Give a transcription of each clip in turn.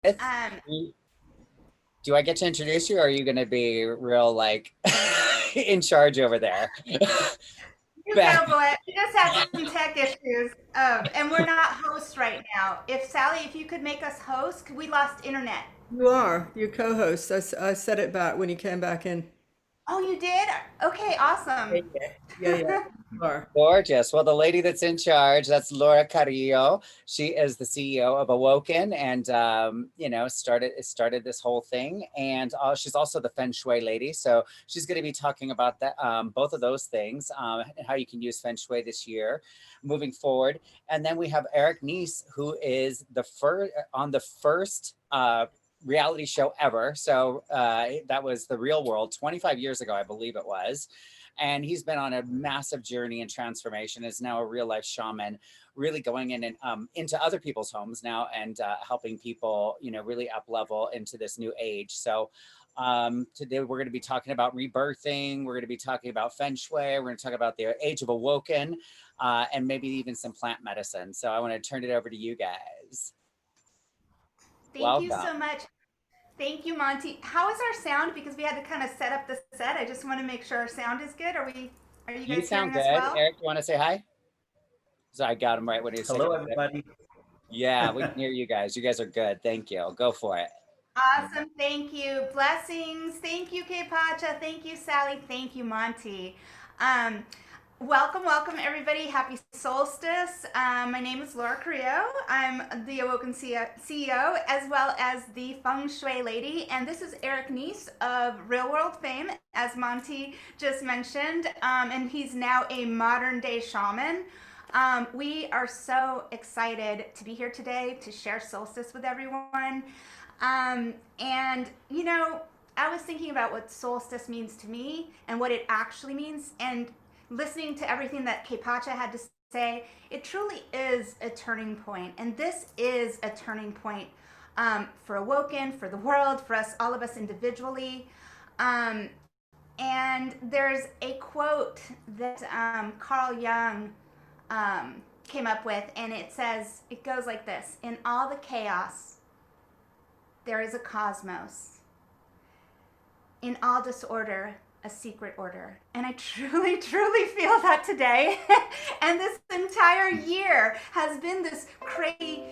Um, Do I get to introduce you, or are you going to be real like in charge over there? you Back. go, boy. We just had some tech issues, and we're not hosts right now. If Sally, if you could make us host, we lost internet. You are. Your co-host. I said it back when you came back in. Oh, you did? Okay, Yeah, awesome. yeah. Yeah, yeah. You are. Gorgeous. Well, the lady that's in charge, that's Laura Carrillo. She is the CEO of Awoken, and started this whole thing. And she's also the Feng Shui lady, so she's going to be talking about that, both of those things, and how you can use Feng Shui this year, moving forward. And then we have Eric Nies, who is the first on the first. Reality show ever. So that was The Real World 25 years ago, I believe it was, and he's been on a massive journey and transformation. Is now a real life shaman, really going in and into other people's homes now, and helping people, really up level into this new age. So today we're going to be talking about rebirthing. We're going to be talking about Feng Shui. We're going to talk about the age of Awoken, and maybe even some plant medicine. So I want to turn it over to you guys. Thank you Welcome. so much. Thank you, Monty. How is our sound? Because we had to kind of set up the set. I just want to make sure our sound is good. Are you You guys hearing sound us good. well? Eric, you want to say hi? So I got him right when he was taking Hello, a sip. everybody. Yeah, we can hear you guys. You guys are good. Thank you. Go for it. Awesome. Thank you. Blessings. Thank you, K Pacha. Thank you, Sally. Thank you, Monty. Um, welcome, everybody. Happy solstice. My name is Laura Carrillo. I'm the Awoken CEO as well as the Feng Shui lady. And this is Eric Nies of Real World fame, as Monty just mentioned. And he's now a modern day shaman. We are so excited to be here today to share solstice with everyone. And, I was thinking about what solstice means to me and what it actually means. And listening to everything that Kepacha had to say, it truly is a turning point. And this is a turning point for Awoken, for the world, for us, all of us individually. Um, and there's a quote that Carl Jung came up with, and it goes like this: in all the chaos, there is a cosmos. In all disorder, a secret order. And I truly, truly feel that today. And this entire year has been this crazy,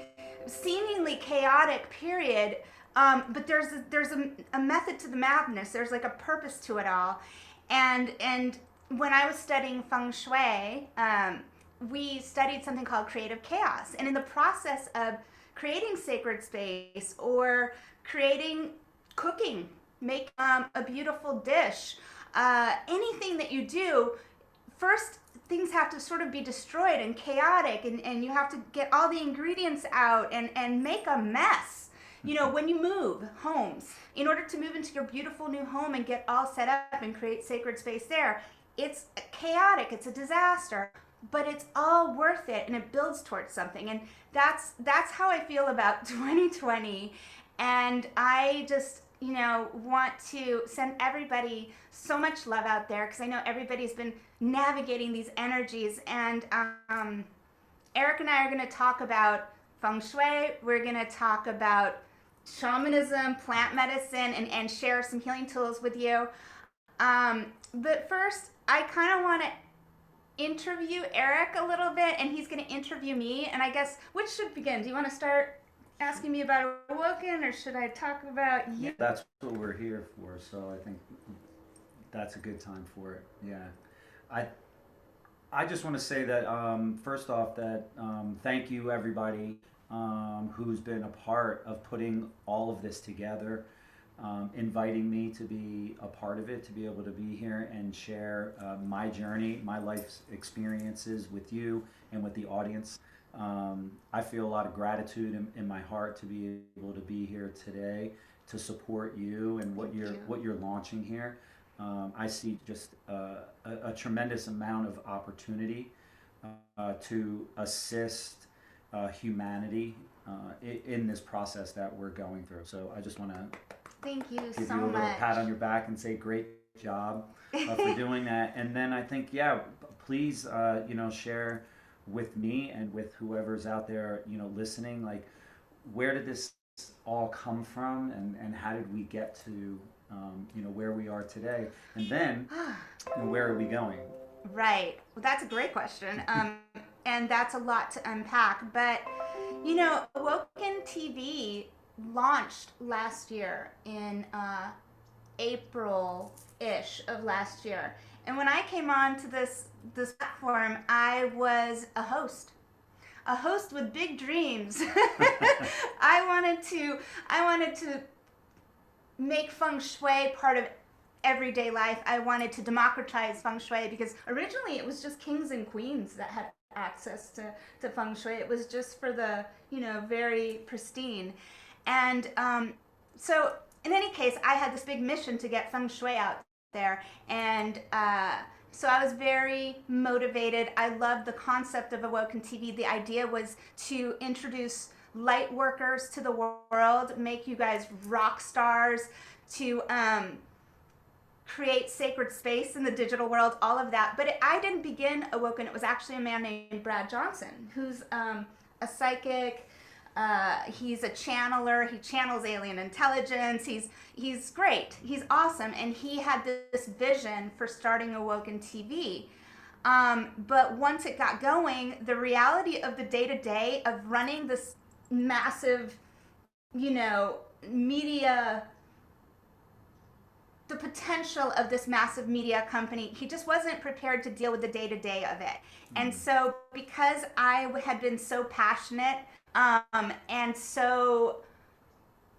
seemingly chaotic period. But there's a method to the madness. There's like a purpose to it all. And when I was studying Feng Shui, we studied something called creative chaos. And in the process of creating sacred space or creating cooking, make a beautiful dish, anything that you do, first things have to sort of be destroyed and chaotic, and you have to get all the ingredients out and make a mess. When you move homes, in order to move into your beautiful new home and get all set up and create sacred space there, it's chaotic, it's a disaster, but it's all worth it, and it builds towards something. And that's how I feel about 2020. And I just want to send everybody so much love out there, because I know everybody's been navigating these energies. And Eric and I are going to talk about Feng Shui. We're going to talk about shamanism, plant medicine, and share some healing tools with you. But first, I kind of want to interview Eric a little bit, and he's going to interview me. And I guess, which should begin? Do you want to start asking me about Awoken, or should I talk about you? That's what we're here for, so I think that's a good time for it. Yeah, I I just want to say that first off, that thank you everybody who's been a part of putting all of this together, inviting me to be a part of it, to be able to be here and share my journey, my life's experiences with you and with the audience. I feel a lot of gratitude in my heart to be able to be here today to support you and what you're launching here. I see just a tremendous amount of opportunity to assist humanity in this process that we're going through. So I just want to Thank you give so you a little much. pat on your back and say great job for doing that. And then I think, yeah, please, share with me and with whoever's out there, listening, like, where did this all come from, and how did we get to where we are today, and then where are we going? Right. Well, that's a great question. And that's a lot to unpack. But, Awoken TV launched last year in April-ish of last year. And when I came on to this platform, I was a host with big dreams. I wanted to make Feng Shui part of everyday life. I wanted to democratize Feng Shui because originally it was just kings and queens that had access to Feng Shui. It was just for the, very pristine. And so in any case, I had this big mission to get Feng Shui out there. And so I was very motivated. I loved the concept of Awoken TV. The idea was to introduce light workers to the world, make you guys rock stars, to create sacred space in the digital world, all of that. But I didn't begin Awoken. It was actually a man named Brad Johnson, who's a psychic. He's a channeler. He channels alien intelligence. He's great. He's awesome. And he had this vision for starting Awoken TV. But once it got going, the reality of the day-to-day of running this massive, media, the potential of this massive media company, he just wasn't prepared to deal with the day-to-day of it. And so because I had been so passionate and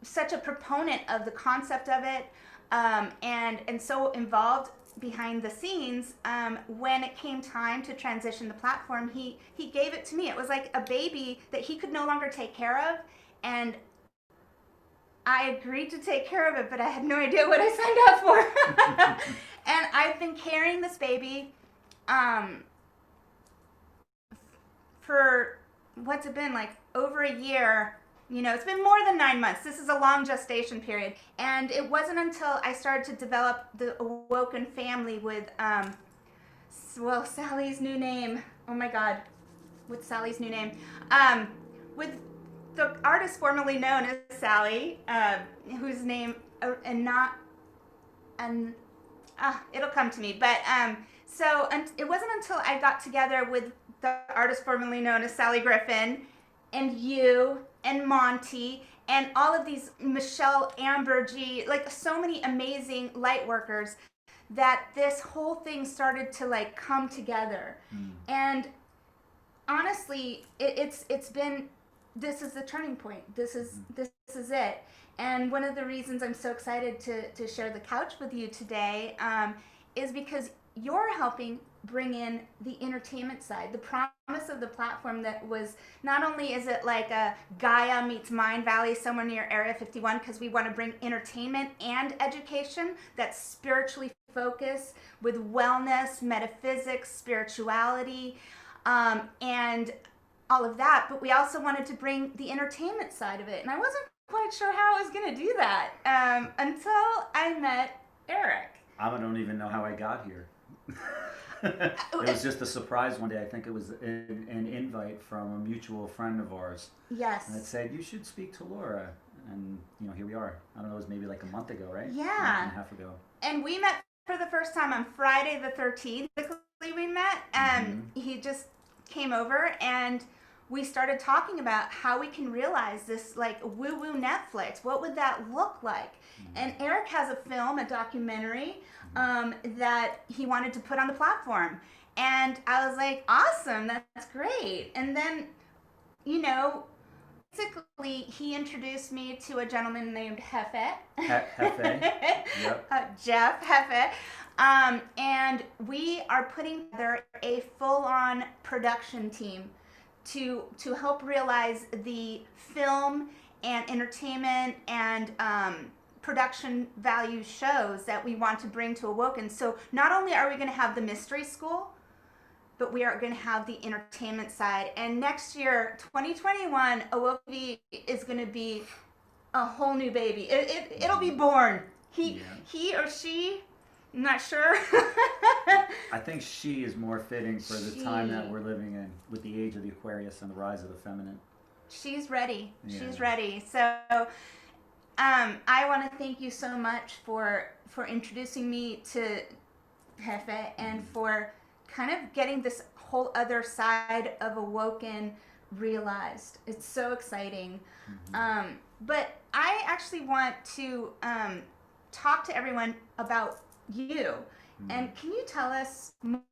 such a proponent of the concept of it, and so involved behind the scenes, when it came time to transition the platform, he gave it to me. It was like a baby that he could no longer take care of, and I agreed to take care of it, but I had no idea what I signed up for. And I've been carrying this baby for, what's it been, like over a year. It's been more than 9 months. This is a long gestation period. And it wasn't until I started to develop the Awoken family with, Sally's new name. Oh my God. What's Sally's new name? With the artist formerly known as Sally, whose name, it'll come to me. But it wasn't until I got together with the artist formerly known as Sally Griffin, and you, and Monty, and all of these, Michelle Ambergy, like so many amazing light workers, that this whole thing started to come together. And honestly, it's been, this is the turning point. This is it. And one of the reasons I'm so excited to share the couch with you today is because you're helping bring in the entertainment side. The promise of the platform that was, not only is it like a Gaia meets Mind Valley somewhere near Area 51, because we want to bring entertainment and education that's spiritually focused with wellness, metaphysics, spirituality, and all of that. But we also wanted to bring the entertainment side of it. And I wasn't quite sure how I was going to do that until I met Eric. I don't even know how I got here. It was just a surprise one day. I think it was an invite from a mutual friend of ours. Yes. And it said, you should speak to Laura. And, here we are. I don't know, it was maybe like a month ago, right? Yeah. A month and a half ago. And we met for the first time on Friday the 13th. We met, and he just came over, and we started talking about how we can realize this woo-woo Netflix. What would that look like? And Eric has a film, a documentary, that he wanted to put on the platform. And I was like, awesome, that's great. And then, basically he introduced me to a gentleman named Hefe. Hefe, yep. Jeff Hefe. And we are putting together a full-on production team to help realize the film and entertainment and production value shows that we want to bring to Awoken. So not only are we going to have the mystery school, but we are going to have the entertainment side. And next year, 2021, Awoken is going to be a whole new baby. It'll be born. He or she, I'm not sure. I think she is more fitting for the time that we're living in, with the age of the Aquarius and the rise of the feminine. She's ready. Yeah. She's ready. So I want to thank you so much for introducing me to Jefe and for kind of getting this whole other side of Awoken realized. It's so exciting. But I actually want to talk to everyone about you. And can you tell us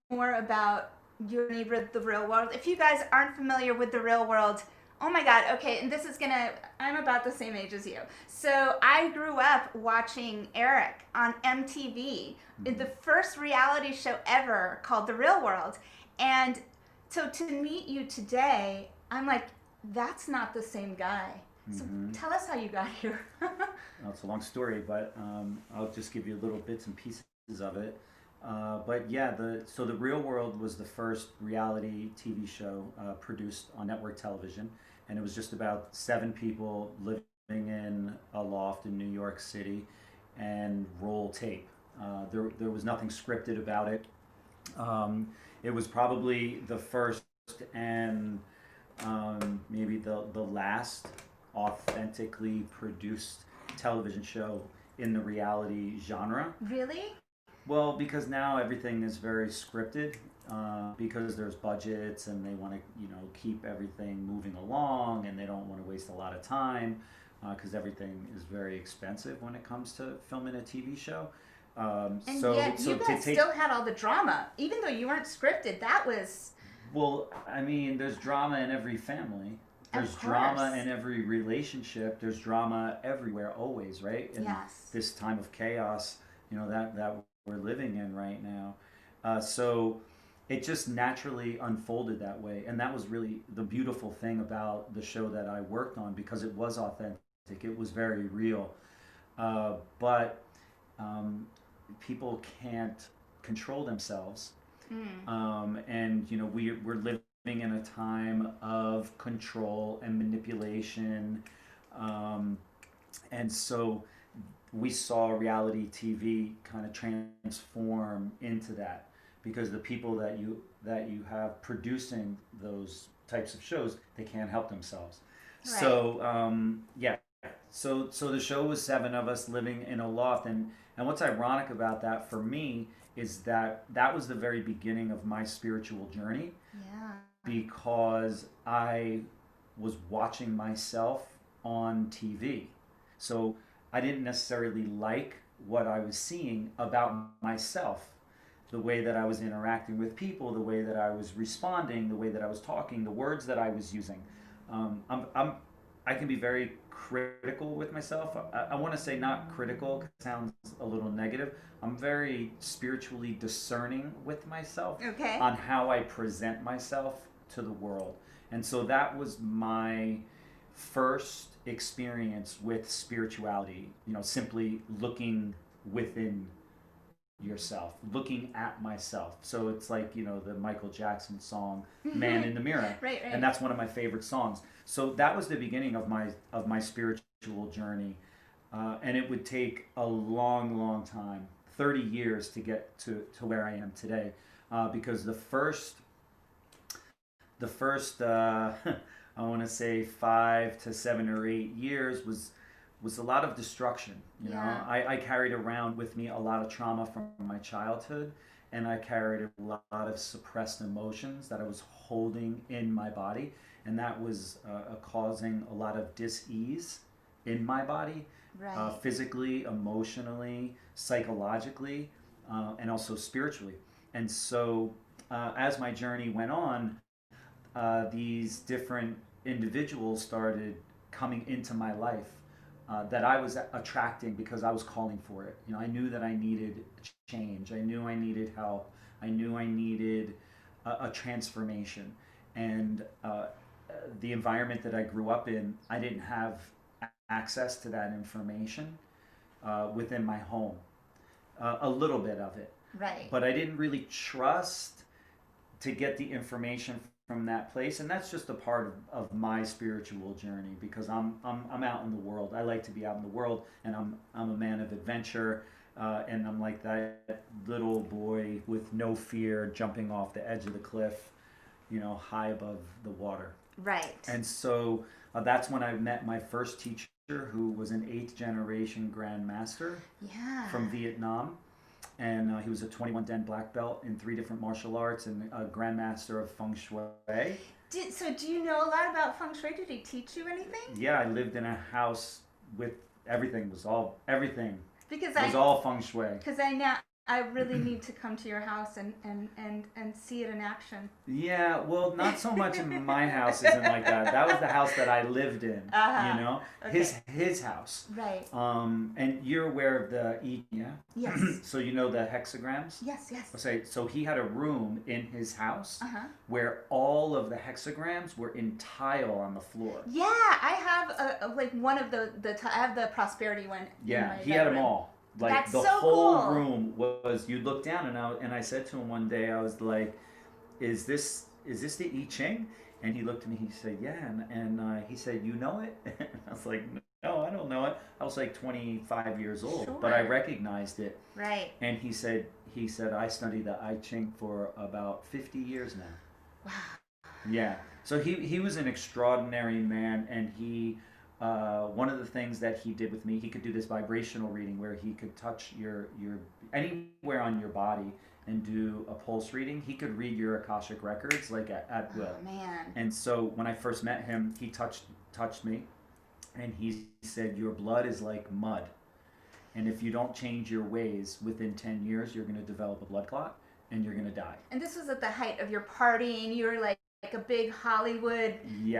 more about your neighbor, the real world? If you guys aren't familiar with the real world, oh my God, okay, and this is gonna, I'm about the same age as you. So I grew up watching Eric on MTV, in the first reality show ever called The Real World. And so to meet you today, I'm like, that's not the same guy. So tell us how you got here. Well, it's a long story, but I'll just give you little bits and pieces of it. But yeah, so The Real World was the first reality TV show produced on network television, and it was just about 7 people living in a loft in New York City and roll tape. There was nothing scripted about it. It was probably the first and maybe the last authentically produced television show in the reality genre. Really? Well, because now everything is very scripted, because there's budgets and they want to, keep everything moving along, and they don't want to waste a lot of time, because everything is very expensive when it comes to filming a TV show. And yet you guys still had all the drama, even though you weren't scripted. That was... Well, I mean, there's drama in every family. There's drama in every relationship. There's drama everywhere, always, right? In this time of chaos, that we're living in right now. So it just naturally unfolded that way. And that was really the beautiful thing about the show that I worked on, because it was authentic. It was very real. But people can't control themselves. And, we're living in a time of control and manipulation. And so we saw reality TV kind of transform into that, because the people that you have producing those types of shows, they can't help themselves. Right. So so the show was 7 of us living in a loft, and what's ironic about that for me is that was the very beginning of my spiritual journey. Yeah. Because I was watching myself on TV. So I didn't necessarily like what I was seeing about myself, the way that I was interacting with people, the way that I was responding, the way that I was talking, the words that I was using. I can be very critical with myself. I want to say not critical, 'cause it sounds a little negative. I'm very spiritually discerning with myself on how I present myself to the world. And so that was my first experience with spirituality, simply looking within yourself, looking at myself. So it's like, the Michael Jackson song, Man in the Mirror. Right. And that's one of my favorite songs. So that was the beginning of my spiritual journey. And it would take a long, long time, 30 years to get to where I am today. Because the first I want to say 5 to 7 or 8 years was a lot of destruction. I carried around with me a lot of trauma from my childhood, and I carried a lot of suppressed emotions that I was holding in my body, and that was causing a lot of dis-ease in my body, physically, emotionally, psychologically, and also spiritually. And so as my journey went on, these different individuals started coming into my life that I was attracting because I was calling for it. I knew that I needed change. I knew I needed help. I knew I needed a transformation. And the environment that I grew up in, I didn't have access to that information within my home. A little bit of it. Right. But I didn't really trust to get the information from that place, and that's just a part of my spiritual journey, because I'm out in the world. I like to be out in the world, and I'm a man of adventure, and I'm like that little boy with no fear jumping off the edge of the cliff, high above the water. Right. And so That's when I met my first teacher, who was an 8th generation grandmaster from Vietnam. And he was a 21 Den black belt in 3 different martial arts and a grandmaster of Feng Shui. So do you know a lot about Feng Shui? Did he teach you anything? Yeah, I lived in a house with everything was all Feng Shui. Because I really need to come to your house and see it in action. Yeah, well, not so much in my house isn't like that. That was the house that I lived in, you know, his house. Right. And you're aware of the yeah? Yes. So you know the hexagrams? Yes. So he had a room in his house where all of the hexagrams were in tile on the floor. Yeah, I have one of I have the prosperity one. Yeah, he had them all. Like That's the so whole cool. room was, you'd look down and I said to him one day, I was like, is this the I Ching? And he looked at me, he said, yeah. And he said, you know it? And I was like, no, I don't know it. I was like 25 years old, but I recognized it. Right. And he said, I studied the I Ching for about 50 years now. Wow. Yeah. So he was an extraordinary man, and he, one of the things that he did with me, he could do this vibrational reading where he could touch your anywhere on your body and do a pulse reading. He could read your Akashic records like at will. Oh man. And so when I first met him, he touched me, and he said, your blood is like mud, and if you don't change your ways within 10 years, you're going to develop a blood clot and you're going to die. And this was at the height of your partying. You were like a big Hollywood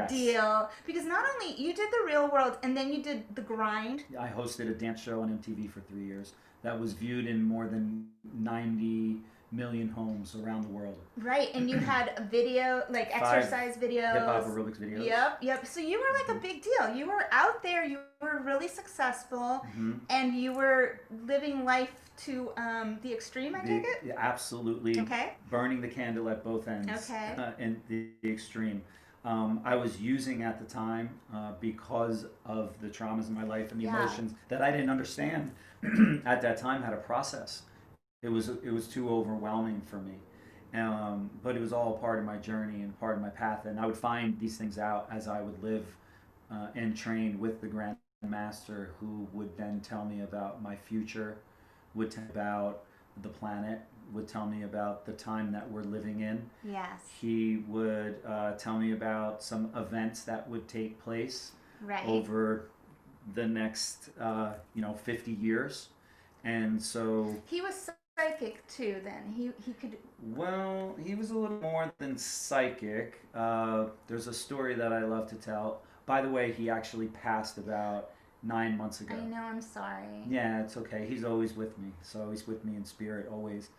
deal, because not only you did the real world and then you did the grind. I hosted a dance show on MTV for 3 years that was viewed in more than 90 million homes around the world. Right, and you had a video, like 5 exercise videos. hip-hop aerobics videos. Yep. So you were like a big deal. You were out there, you were really successful, and you were living life to the extreme, I take it? Yeah, absolutely. Okay. Burning the candle at both ends. Okay. In the extreme. I was using at the time, because of the traumas in my life and the emotions that I didn't understand at that time, how to process. It was too overwhelming for me. But it was all part of my journey and part of my path. And I would find these things out as I would live and train with the Grandmaster, who would then tell me about my future, would tell me about the planet, would tell me about the time that we're living in. Yes. He would tell me about some events that would take place over the next 50 years. And so he was psychic too then. He could. Well, he was a little more than psychic. There's a story that I love to tell. By the way, he actually passed about 9 months ago. I know, I'm sorry. Yeah, it's okay. He's always with me. So he's with me in spirit always.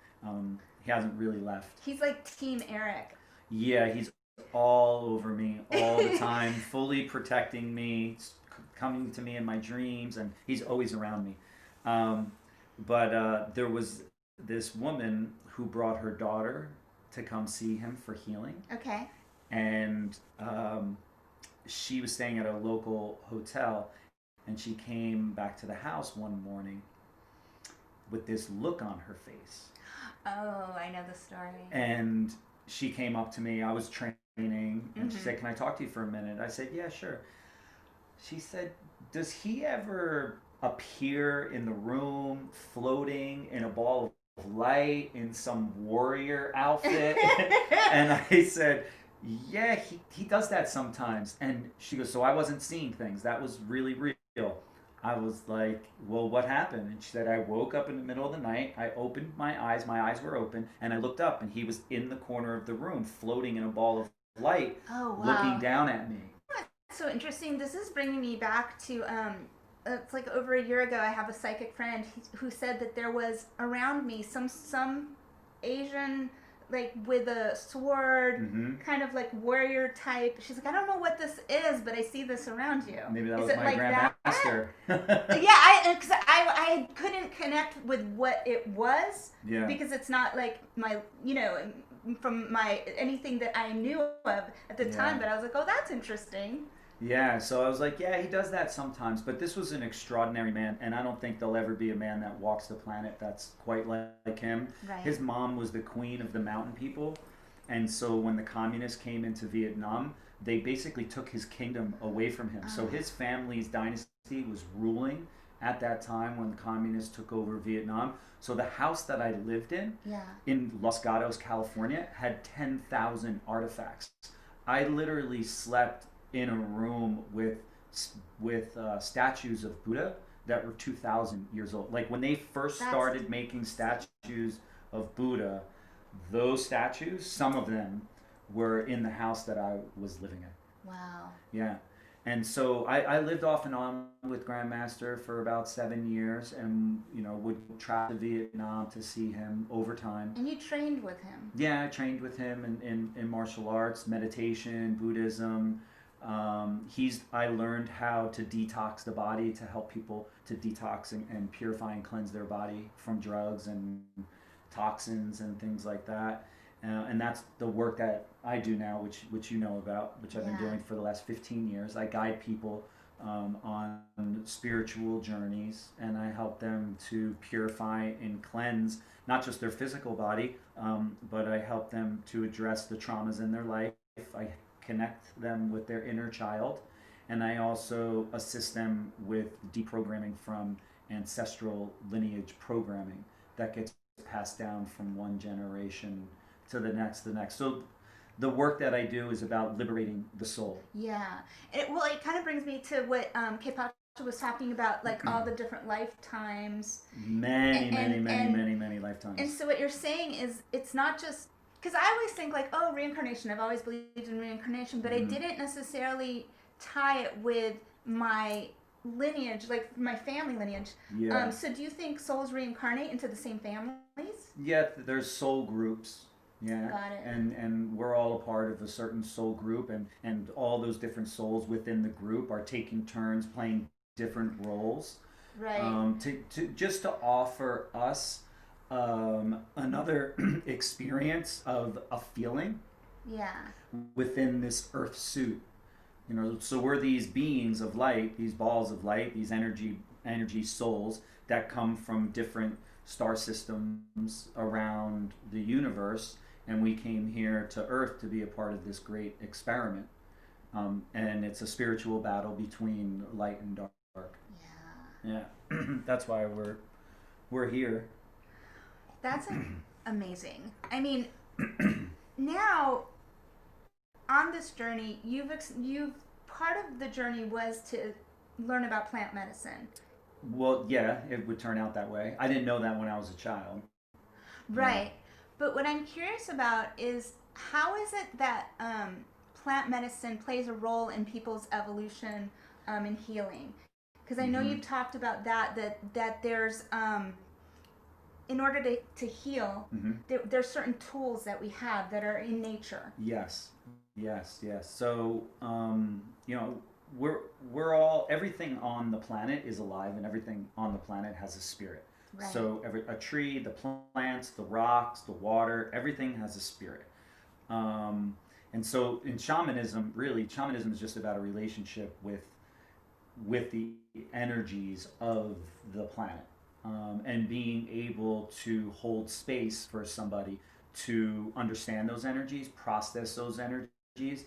He hasn't really left. He's like Team Eric. Yeah, he's all over me all the time, fully protecting me, coming to me in my dreams, and he's always around me. But there was this woman who brought her daughter to come see him for healing. Okay. And she was staying at a local hotel, and she came back to the house one morning with this look on her face. Oh, I know the story. And she came up to me. I was training, and she said, "Can I talk to you for a minute?" I said, "Yeah, sure." She said, "Does he ever appear in the room floating in a ball of light in some warrior outfit?" And I said, "Yeah, he does that sometimes." And she goes, "So I wasn't seeing things. That was really real." I was like, "Well, what happened?" And she said, "I woke up in the middle of the night. I opened my eyes were open, and I looked up, and he was in the corner of the room floating in a ball of light, looking down at me." That's so interesting. This is bringing me back to it's like over a year ago. I have a psychic friend who said that there was around me some Asian, like with a sword, kind of like warrior type. She's like, "I don't know what this is, but I see this around you." Maybe that is was it my like grandmaster. Yeah, because I couldn't connect with what it was, because it's not like my, from my anything that I knew of at the time. But I was like, "Oh, that's interesting." Yeah, so I was like, yeah, he does that sometimes, but this was an extraordinary man, and I don't think there'll ever be a man that walks the planet that's quite like him. Right. His mom was the queen of the mountain people, and so when the communists came into Vietnam, they basically took his kingdom away from him. So his family's dynasty was ruling at that time when the communists took over Vietnam. So the house that I lived in Los Gatos, California, had 10,000 artifacts. I literally slept in a room with statues of Buddha that were 2,000 years old. Like when they first started making statues of Buddha, those statues, some of them were in the house that I was living in. Wow. Yeah. And so I lived off and on with Grandmaster for about 7 years, and would travel to Vietnam to see him over time. And you trained with him? Yeah, I trained with him in martial arts, meditation, Buddhism. I learned how to detox the body, to help people to detox and purify and cleanse their body from drugs and toxins and things like that. And that's the work that I do now, which you know about, which I've been doing for the last 15 years. I guide people on spiritual journeys, and I help them to purify and cleanse not just their physical body, but I help them to address the traumas in their life. I connect them with their inner child, and I also assist them with deprogramming from ancestral lineage programming that gets passed down from one generation to the next. So the work that I do is about liberating the soul. Yeah. It kind of brings me to what K-Pacha was talking about, like all the different lifetimes. Many lifetimes. And so what you're saying is, it's not just, because I always think like, oh, reincarnation. I've always believed in reincarnation, but I didn't necessarily tie it with my lineage, like my family lineage. Yeah. So do you think souls reincarnate into the same families? Yeah, there's soul groups. Yeah. Got it. And we're all a part of a certain soul group, and all those different souls within the group are taking turns playing different roles. Right. To offer us another experience of a feeling within this earth suit. So we're these beings of light, these balls of light, these energy souls that come from different star systems around the universe, and we came here to Earth to be a part of this great experiment. And it's a spiritual battle between light and dark. Yeah. That's why we're here. That's amazing. I mean, now on this journey, you've part of the journey was to learn about plant medicine. Well, yeah, it would turn out that way. I didn't know that when I was a child. Right. But what I'm curious about is, how is it that plant medicine plays a role in people's evolution and healing? Because I know you've talked about that there's in order to heal, there's certain tools that we have that are in nature. Yes. So we're all, everything on the planet is alive, and everything on the planet has a spirit. Right. So a tree, the plants, the rocks, the water, everything has a spirit. And so in shamanism, really, shamanism is just about a relationship with the energies of the planet, and being able to hold space for somebody to understand those energies, process those energies,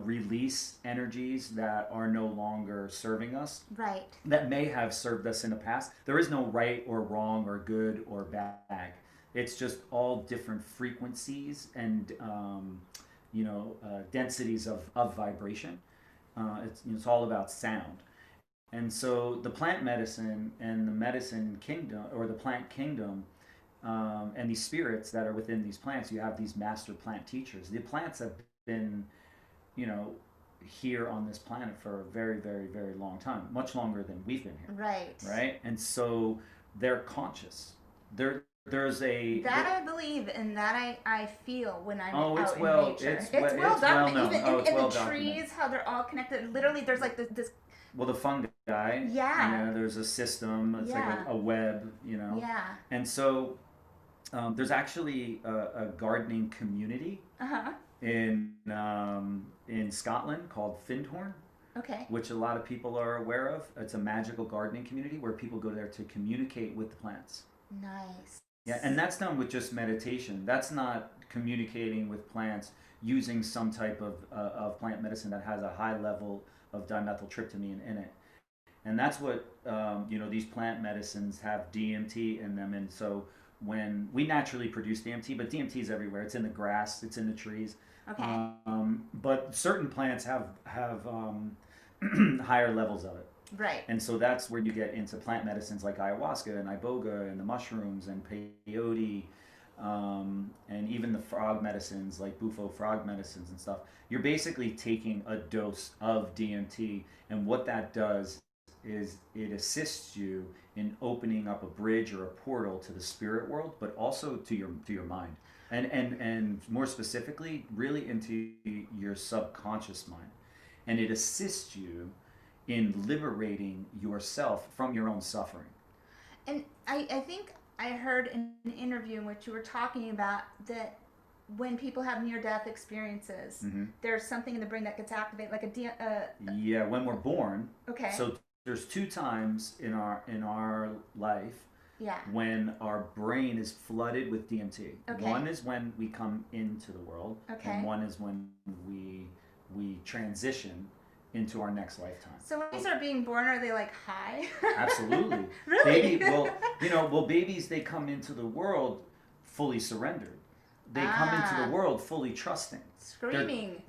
release energies that are no longer serving us, right, that may have served us in the past. There is no right or wrong or good or bad. It's just all different frequencies and densities of vibration. It's all about sound. And so the plant medicine and the medicine kingdom, or the plant kingdom, and these spirits that are within these plants, you have these master plant teachers. The plants have been here on this planet for a very, very, very long time, much longer than we've been here. Right. And so they're conscious. There's a I believe, and that I feel when I'm out in nature. It's well documented. known. Even the trees, how they're all connected. Literally, there's like this. Well, the fungi. Yeah. There's a system. It's like a web. Yeah. And so there's actually a gardening community. In Scotland called Findhorn, which a lot of people are aware of. It's a magical gardening community where people go there to communicate with the plants. Nice. Yeah, and that's done with just meditation. That's not communicating with plants using some type of plant medicine that has a high level of dimethyltryptamine in it. And that's what these plant medicines have DMT in them. And so when we naturally produce DMT, but DMT is everywhere. It's in the grass, it's in the trees. Okay. But certain plants have higher levels of it. Right. And so that's where you get into plant medicines like ayahuasca and iboga and the mushrooms and peyote, and even the frog medicines like bufo frog medicines and stuff. You're basically taking a dose of DMT, and what that does is it assists you in opening up a bridge or a portal to the spirit world, but also to your mind, and more specifically, really into your subconscious mind, and it assists you in liberating yourself from your own suffering. And I think I heard in an interview in which you were talking about that when people have near-death experiences, there's something in the brain that gets activated, like yeah, when we're born. Okay. So there's two times in our life. Yeah. When our brain is flooded with DMT. Okay. One is when we come into the world, Okay. and one is when we transition into our next lifetime. So when they start being born, are they like high? Absolutely. Really? Babies, they come into the world fully surrendered. They come into the world fully trusting. Screaming.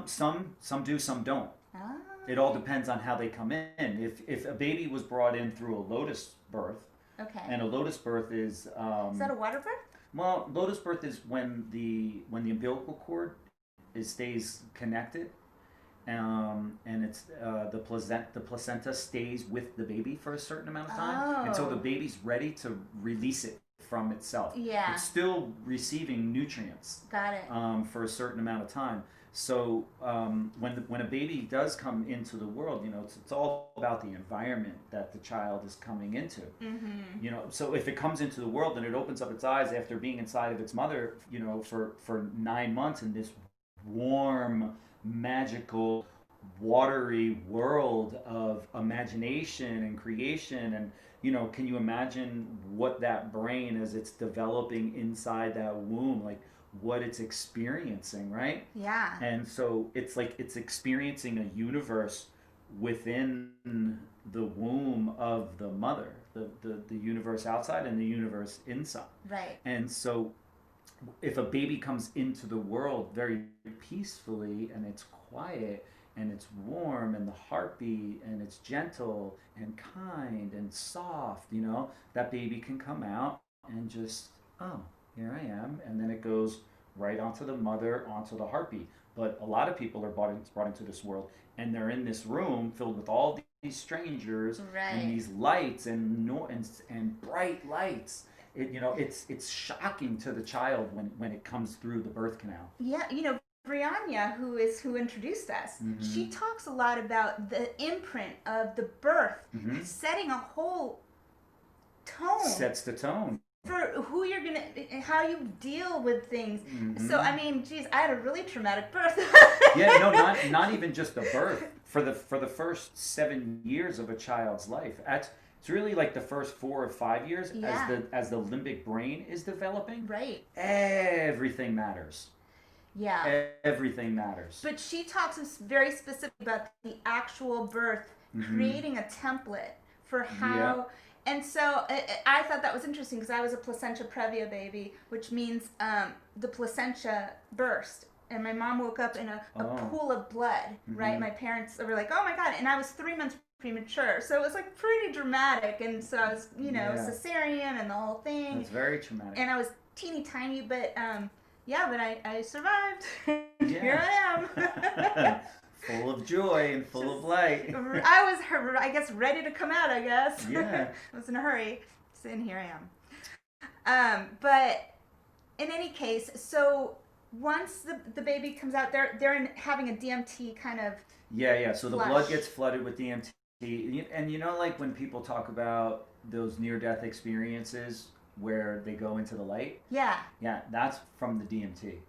Some do, some don't. Ah. It all depends on how they come in. If a baby was brought in through a lotus birth, Okay. and a lotus birth is that a water birth? well, lotus birth is when the umbilical cord stays connected, and it's the placenta stays with the baby for a certain amount of time, and so the baby's ready to release it from itself. Yeah. It's still receiving nutrients. Got it. For a certain amount of time. So when a baby does come into the world, it's all about the environment that the child is coming into. So if it comes into the world and it opens up its eyes after being inside of its mother, for 9 months in this warm, magical, watery world of imagination and creation, and can you imagine what that brain, as it's developing inside that womb, like what it's experiencing, right? Yeah. And so it's like it's experiencing a universe within the womb of the mother, the universe outside and the universe inside. Right. And so if a baby comes into the world very peacefully, and it's quiet and it's warm and the heartbeat and it's gentle and kind and soft, that baby can come out and just, oh, here I am, and then it goes right onto the mother, onto the heartbeat. But a lot of people are brought into this world, and they're in this room filled with all these strangers, Right. and these lights and bright lights. It's shocking to the child when it comes through the birth canal. Yeah, Brianna, who introduced us, she talks a lot about the imprint of the birth setting a whole tone. Sets the tone. For who you're how you deal with things. So I mean, geez, I had a really traumatic birth. Yeah, no, not even just the birth. For the first 7 years of a child's life, it's really like the first 4 or 5 years, as the limbic brain is developing. Right. Everything matters. Yeah. Everything matters. But she talks very specific about the actual birth, creating a template for how. Yeah. And so I thought that was interesting because I was a placenta previa baby, which means the placenta burst. And my mom woke up in a pool of blood, right? My parents were like, oh my God. And I was 3 months premature. So it was like pretty dramatic. And so I was, cesarean and the whole thing. It's very traumatic. And I was teeny tiny, but but I survived. Here I am. Full of joy and full of light. I was, I guess, ready to come out, I guess. Yeah. I was in a hurry. So, and here I am. But in any case, so once the baby comes out, they're having a DMT kind of Yeah. So the flush. blood gets flooded with DMT. And like when people talk about those near-death experiences where they go into the light? Yeah. Yeah, that's from the DMT.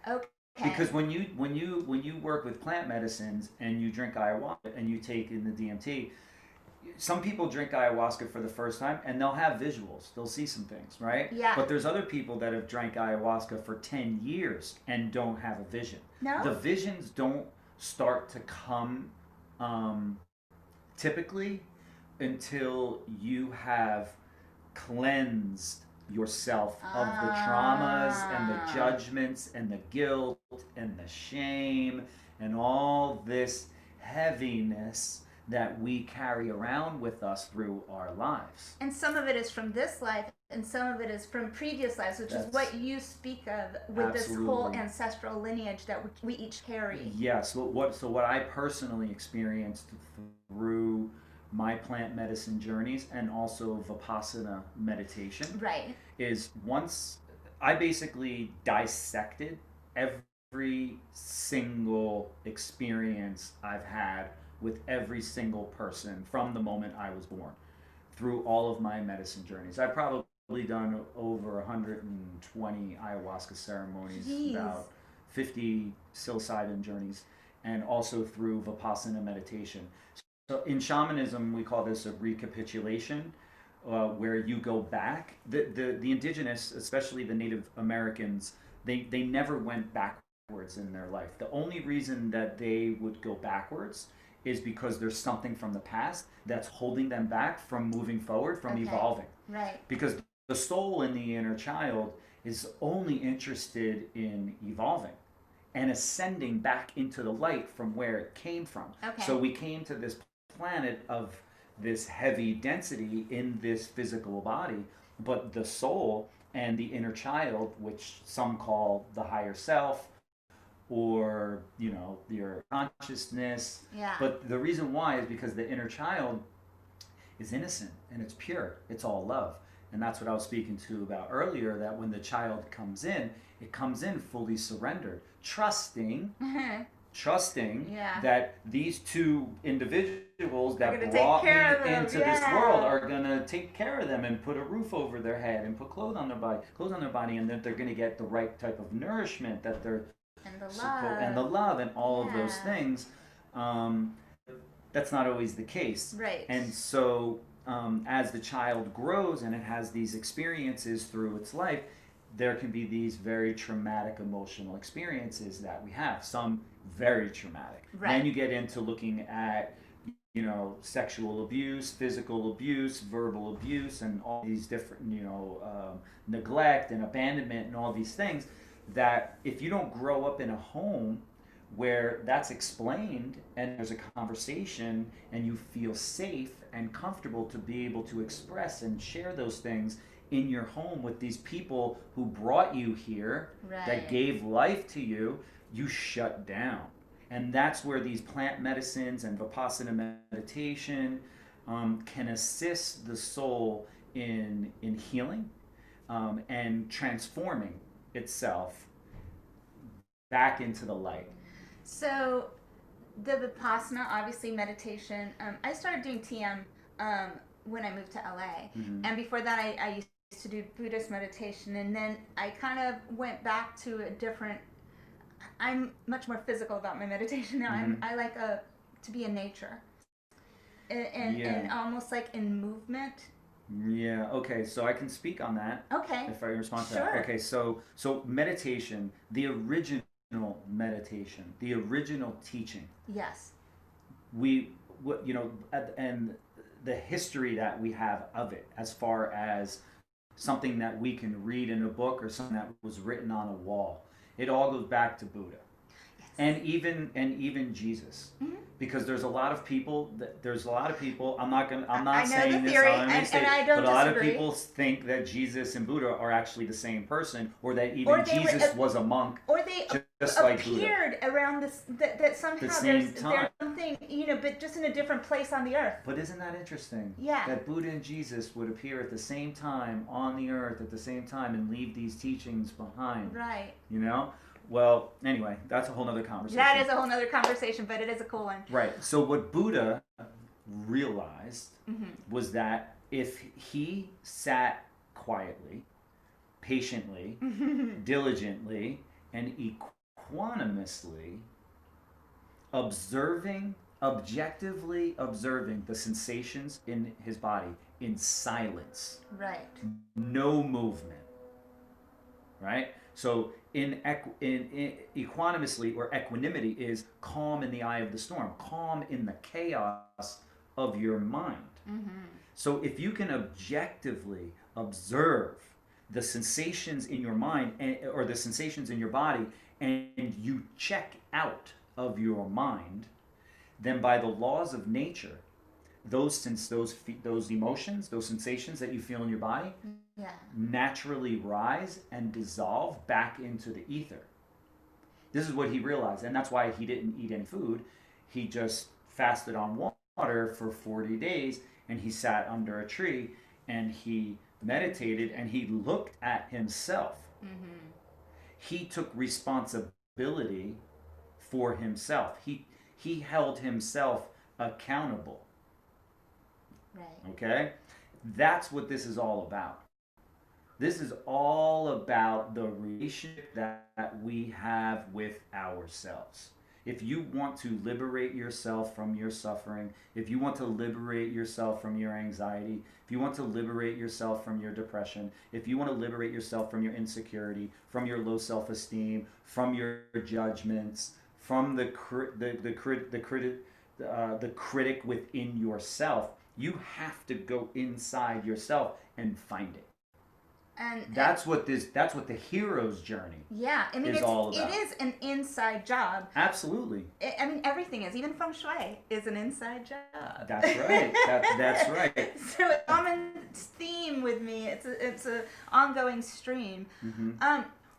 Okay. Because when you work with plant medicines and you drink ayahuasca and you take in the DMT, some people drink ayahuasca for the first time and they'll have visuals. They'll see some things, right? Yeah. But there's other people that have drank ayahuasca for 10 years and don't have a vision. No? The visions don't start to come typically until you have cleansed yourself of the traumas and the judgments and the guilt and the shame and all this heaviness that we carry around with us through our lives. And some of it is from this life, and some of it is from previous lives, which is what you speak of with this whole ancestral lineage that we each carry. Yes. So what I personally experienced through my plant medicine journeys and also Vipassana meditation, right, is once I basically dissected every single experience I've had with every single person from the moment I was born through all of my medicine journeys. I've probably done over 120 ayahuasca ceremonies, Jeez. About 50 psilocybin journeys, and also through Vipassana meditation. So in shamanism, we call this a recapitulation, where you go back. The indigenous, especially the Native Americans, they never went backwards in their life. The only reason that they would go backwards is because there's something from the past that's holding them back from moving forward, from evolving. Right. Because the soul in the inner child is only interested in evolving and ascending back into the light from where it came from. Okay. So we came to this planet of this heavy density in this physical body, but the soul and the inner child, which some call the higher self, or your consciousness. Yeah. But the reason why is because the inner child is innocent and it's pure. It's all love. And that's what I was speaking to about earlier, that when the child comes in, it comes in fully surrendered, trusting Yeah. that these two individuals that They're gonna brought take care of me them, into yeah. this world are gonna take care of them and put a roof over their head and put clothes on their body, and that they're gonna get the right type of nourishment, that they're and the love and all of those things. That's not always the case. Right. And so as the child grows and it has these experiences through its life, there can be these very traumatic emotional experiences that we have. Some very traumatic. Right. Then you get into looking at sexual abuse, physical abuse, verbal abuse, and all these different, neglect and abandonment and all these things, that if you don't grow up in a home where that's explained and there's a conversation and you feel safe and comfortable to be able to express and share those things in your home with these people who brought you here, that gave life to you, you shut down. And that's where these plant medicines and Vipassana meditation can assist the soul in healing and transforming itself back into the light. So the Vipassana, obviously meditation, I started doing TM when I moved to LA. Mm-hmm. And before that I used to do Buddhist meditation, and then I kind of went back to a different, I'm much more physical about my meditation now. Mm-hmm. I like to be in nature and almost like in movement. Yeah, okay, so I can speak on that. Okay. If I respond to Sure. that. Okay, so meditation, the original meditation, the original teaching, Yes. and the history that we have of it, as far as something that we can read in a book or something that was written on a wall, it all goes back to Buddha. And even Jesus, Mm-hmm. because there's a lot of people. I'm not I know saying the this. theory, I'm gonna and say it, I don't but a lot disagree. of people think that Jesus and Buddha are actually the same person, or that even Or they were Jesus was a monk, Or they just like Buddha. appeared around this, that somehow The same there's time. something, but just in a different place on the earth. But isn't that interesting? Yeah. That Buddha and Jesus would appear at the same time on the earth at the same time and leave these teachings behind. Right. Well, anyway, that's a whole nother conversation. That is a whole nother conversation, but it is a cool one. Right. So what Buddha realized Mm-hmm. was that if he sat quietly, patiently, diligently, and equanimously observing objectively observing the sensations in his body in silence, Right. no movement, right? So in equanimously or equanimity is calm in the eye of the storm, calm in the chaos of your mind. So if you can objectively observe the sensations in your mind or the sensations in your body, and you check out of your mind, then by the laws of nature, those emotions, those sensations that you feel in your body, Yeah. naturally rise and dissolve back into the ether. This is what he realized, and that's why he didn't eat any food. He just fasted on water for 40 days, and he sat under a tree and he meditated and he looked at himself. He took responsibility for himself. He held himself accountable. Right. Okay? That's what this is all about. This is all about the relationship that we have with ourselves. If you want to liberate yourself from your suffering, if you want to liberate yourself from your anxiety, if you want to liberate yourself from your depression, if you want to liberate yourself from your insecurity, from your low self-esteem, from your judgments, from the critic within yourself, you have to go inside yourself and find it. And that's what the hero's journey yeah, I mean, is all about. It is an inside job. Absolutely. I mean, everything is. Even Feng Shui is an inside job. That's right. That's right. So it's a common theme with me. It's a ongoing stream.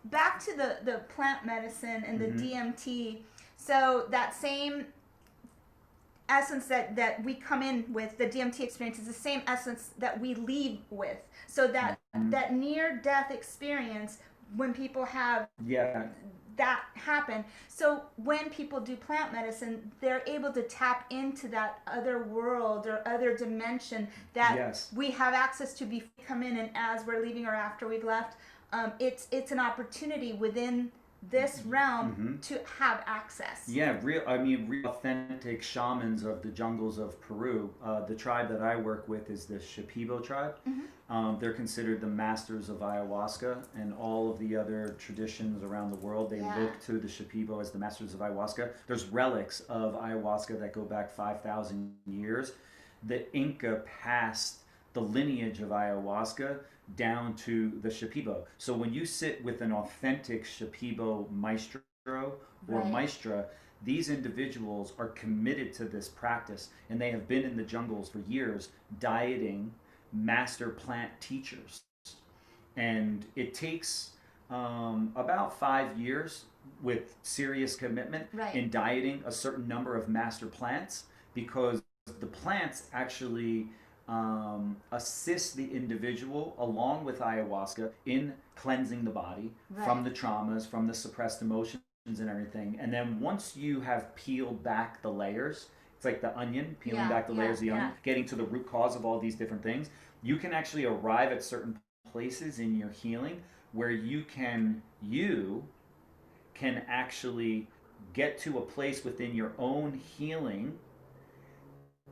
Back to the plant medicine and the DMT. So that same essence that we come in with, the DMT experience, is the same essence that we leave with. So that that near-death experience, when people have that happen. So when people do plant medicine, they're able to tap into that other world or other dimension that we have access to before we come in, and as we're leaving or after we've left. It's an opportunity within this realm to have access. Yeah, real authentic shamans of the jungles of Peru. The tribe that I work with is the Shipibo tribe. They're considered the masters of ayahuasca, and all of the other traditions around the world, they look to the Shipibo as the masters of ayahuasca. There's relics of ayahuasca that go back 5,000 years. The Inca passed the lineage of ayahuasca down to the Shipibo. So when you sit with an authentic Shipibo maestro or maestra, these individuals are committed to this practice, and they have been in the jungles for years dieting master plant teachers. And it takes about 5 years with serious commitment in dieting a certain number of master plants, because the plants actually assist the individual along with ayahuasca in cleansing the body from the traumas, from the suppressed emotions and everything. And then once you have peeled back the layers, it's like the onion, peeling back the layers of the onion, getting to the root cause of all these different things, you can actually arrive at certain places in your healing where you can actually get to a place within your own healing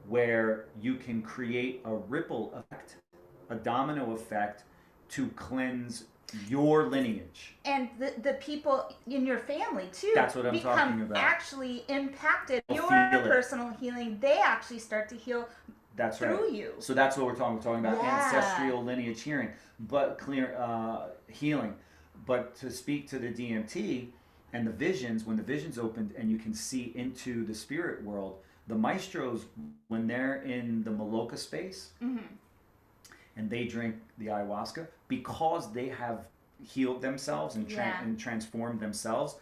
where you can create a ripple effect, a domino effect, to cleanse your lineage. And the people in your family too. That's what I'm talking about. Actually impacted your personal healing. They actually start to heal through you. So that's what we're talking about ancestral lineage healing. But to speak to the DMT and the visions, when the visions opened and you can see into the spirit world, the maestros, when they're in the Maloka space and they drink the ayahuasca, because they have healed themselves and transformed themselves,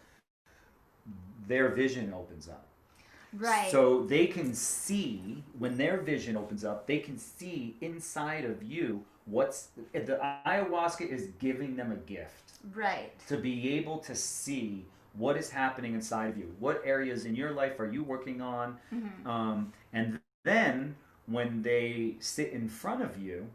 their vision opens up. Right. So they can see, when their vision opens up, they can see inside of you the ayahuasca is giving them a gift. Right. To be able to see what is happening inside of you. What areas in your life are you working on? And then when they sit in front of you,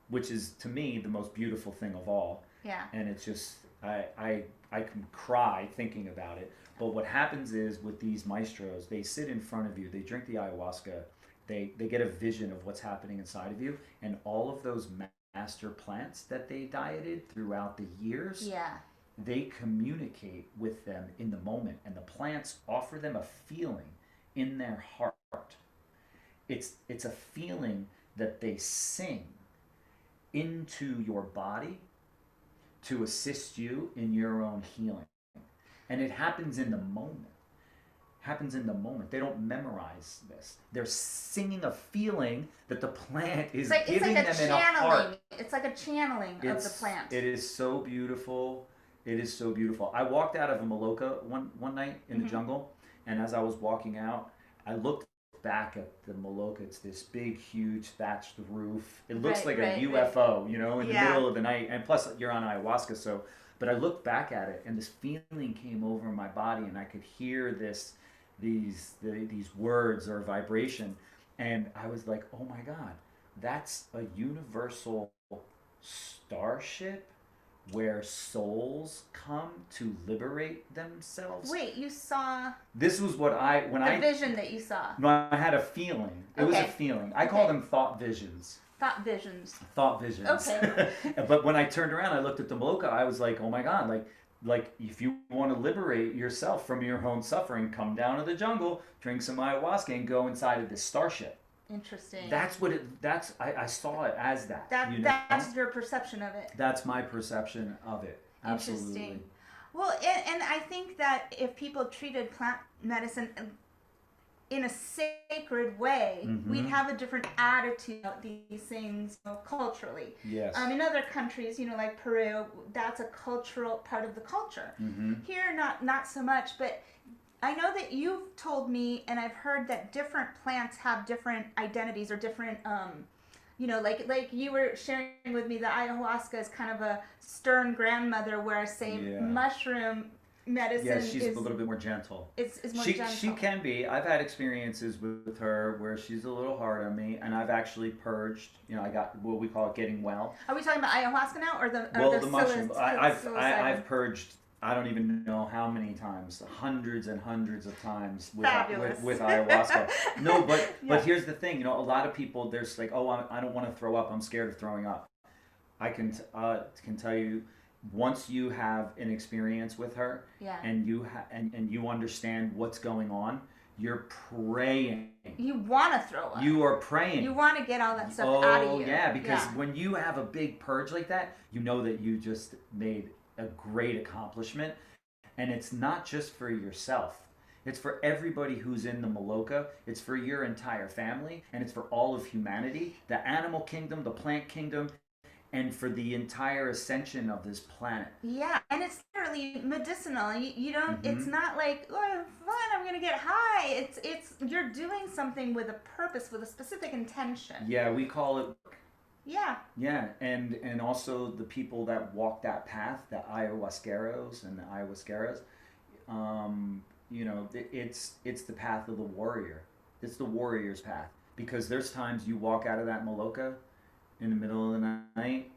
which is to me the most beautiful thing of all. Yeah. And it's just I can cry thinking about it. But what happens is with these maestros, they sit in front of you, they drink the ayahuasca, they get a vision of what's happening inside of you, and all of those master plants that they dieted throughout the years, they communicate with them in the moment, and the plants offer them a feeling in their heart. It's a feeling that they sing into your body to assist you in your own healing. And it happens in the moment. They don't memorize this. They're singing a feeling that the plant is giving them in a heart. It's like a channeling of the plant. It is so beautiful. It is so beautiful. I walked out of a Maloka one night in the jungle, and as I was walking out, I looked back at the Maloka. It's this big, huge thatched roof. It looks like a UFO, you know, in the middle of the night. And plus, you're on ayahuasca, so. But I looked back at it, and this feeling came over my body, and I could hear these words or vibration, and I was like, oh my God, that's a universal starship where souls come to liberate themselves. Wait, you saw... This was what the vision that you saw. No, I had a feeling. It was a feeling. I call them thought visions. Thought visions. Thought visions. Okay. But when I turned around, I looked at the Maloka, I was like, oh my God, like if you want to liberate yourself from your own suffering, come down to the jungle, drink some ayahuasca, and go inside of this starship. Interesting. I saw it as that. That's your perception of it. That's my perception of it. Absolutely. Interesting. Well, and I think that if people treated plant medicine in a sacred way, we'd have a different attitude about these things, culturally. Yes. In other countries, like Peru, that's a cultural part of the culture. Here, not so much, but I know that you've told me, and I've heard that different plants have different identities or different, like you were sharing with me, the ayahuasca is kind of a stern grandmother, whereas say mushroom medicine she's a little bit more gentle. It's more gentle. She can be. I've had experiences with her where she's a little hard on me, and I've actually purged. I got what we call it getting well. Are we talking about ayahuasca now, or the mushroom? I've purged. I don't even know how many times, hundreds and hundreds of times with ayahuasca. No, but here's the thing. A lot of people, there's like, oh, I don't want to throw up. I'm scared of throwing up. I can tell you, once you have an experience with her, and you understand what's going on, you're praying. You want to throw up. You are praying. You want to get all that stuff out of you. Oh yeah, because when you have a big purge like that, you know that you just made a great accomplishment, and it's not just for yourself. It's for everybody who's in the Maloka. It's for your entire family, and it's for all of humanity, the animal kingdom, the plant kingdom, and for the entire ascension of this planet. Yeah, and it's literally medicinal. You don't. It's not like, oh, fun, I'm gonna get high. It's you're doing something with a purpose, with a specific intention. Yeah, we call it. Yeah, and also the people that walk that path, the ayahuasqueros and the ayahuasqueras, it's the path of the warrior. It's the warrior's path, because there's times you walk out of that Maloka in the middle of the night,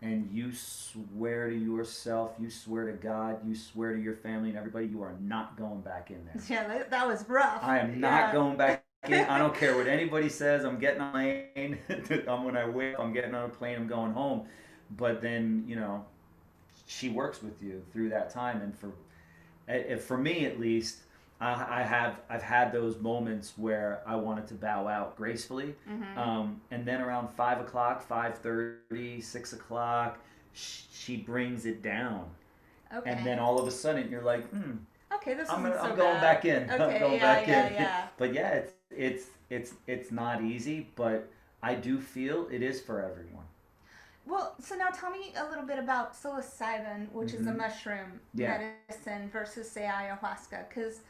and you swear to yourself, you swear to God, you swear to your family and everybody, you are not going back in there. Yeah, that was rough. I am not going back. I don't care what anybody says. I'm getting on a plane. When I wake up, I'm getting on a plane. I'm going home. But then, she works with you through that time. And for me, at least, I've had those moments where I wanted to bow out gracefully. And then around 5 o'clock, 5:30, 6 o'clock, she brings it down. Okay. And then all of a sudden, you're like, okay, I'm going back in. Okay, I'm going back in. Yeah. But yeah, it's not easy, but I do feel it is for everyone. Well, so now tell me a little bit about psilocybin, which is a mushroom medicine, versus say ayahuasca, because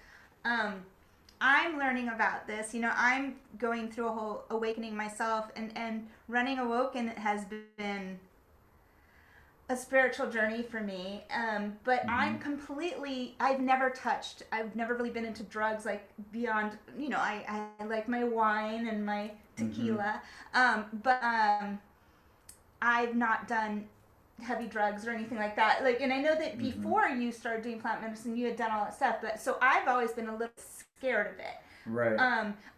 I'm learning about this. I'm going through a whole awakening myself, and running Awoken has been a spiritual journey for me, but I've never really been into drugs, like beyond, I like my wine and my tequila, but I've not done heavy drugs or anything like that. Like, and I know that before you started doing plant medicine, you had done all that stuff. But so I've always been a little scared of it. Right.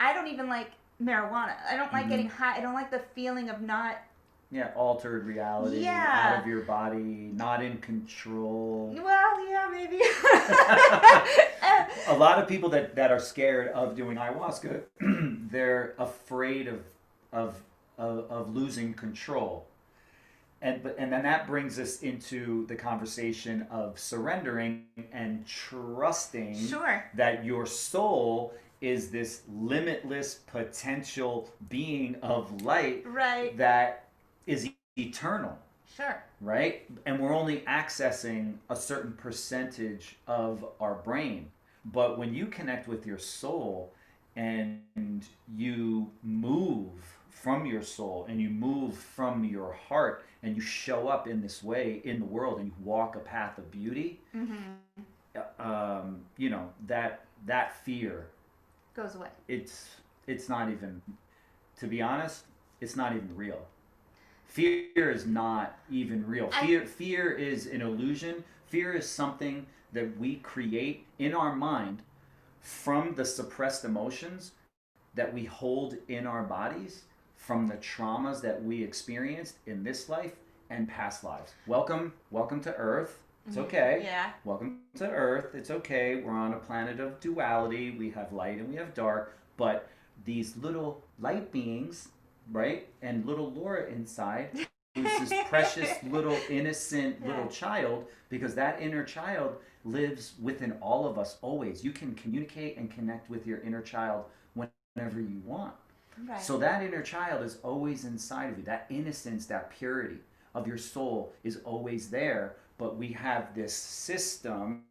I don't even like marijuana. I don't like getting high. I don't like the feeling of not. Yeah, altered reality, out of your body, not in control. Well, yeah, maybe. A lot of people that are scared of doing ayahuasca, they're afraid of losing control. And then that brings us into the conversation of surrendering and trusting that your soul is this limitless potential being of light that is eternal. Sure. Right? And we're only accessing a certain percentage of our brain. But when you connect with your soul and you move from your soul and you move from your heart and you show up in this way in the world and you walk a path of beauty, you know, that fear goes away. It's not even, to be honest, it's not even real. Fear is not even real. Fear is an illusion. Fear is something that we create in our mind from the suppressed emotions that we hold in our bodies, from the traumas that we experienced in this life and past lives. Welcome to Earth. It's okay. Yeah. Welcome to Earth. It's okay. We're on a planet of duality. We have light and we have dark. But these little light beings, right? And little Laura inside, who's this precious little innocent little child, because that inner child lives within all of us always. You can communicate and connect with your inner child whenever you want. Right. So that inner child is always inside of you. That innocence, that purity of your soul is always there. But we have this system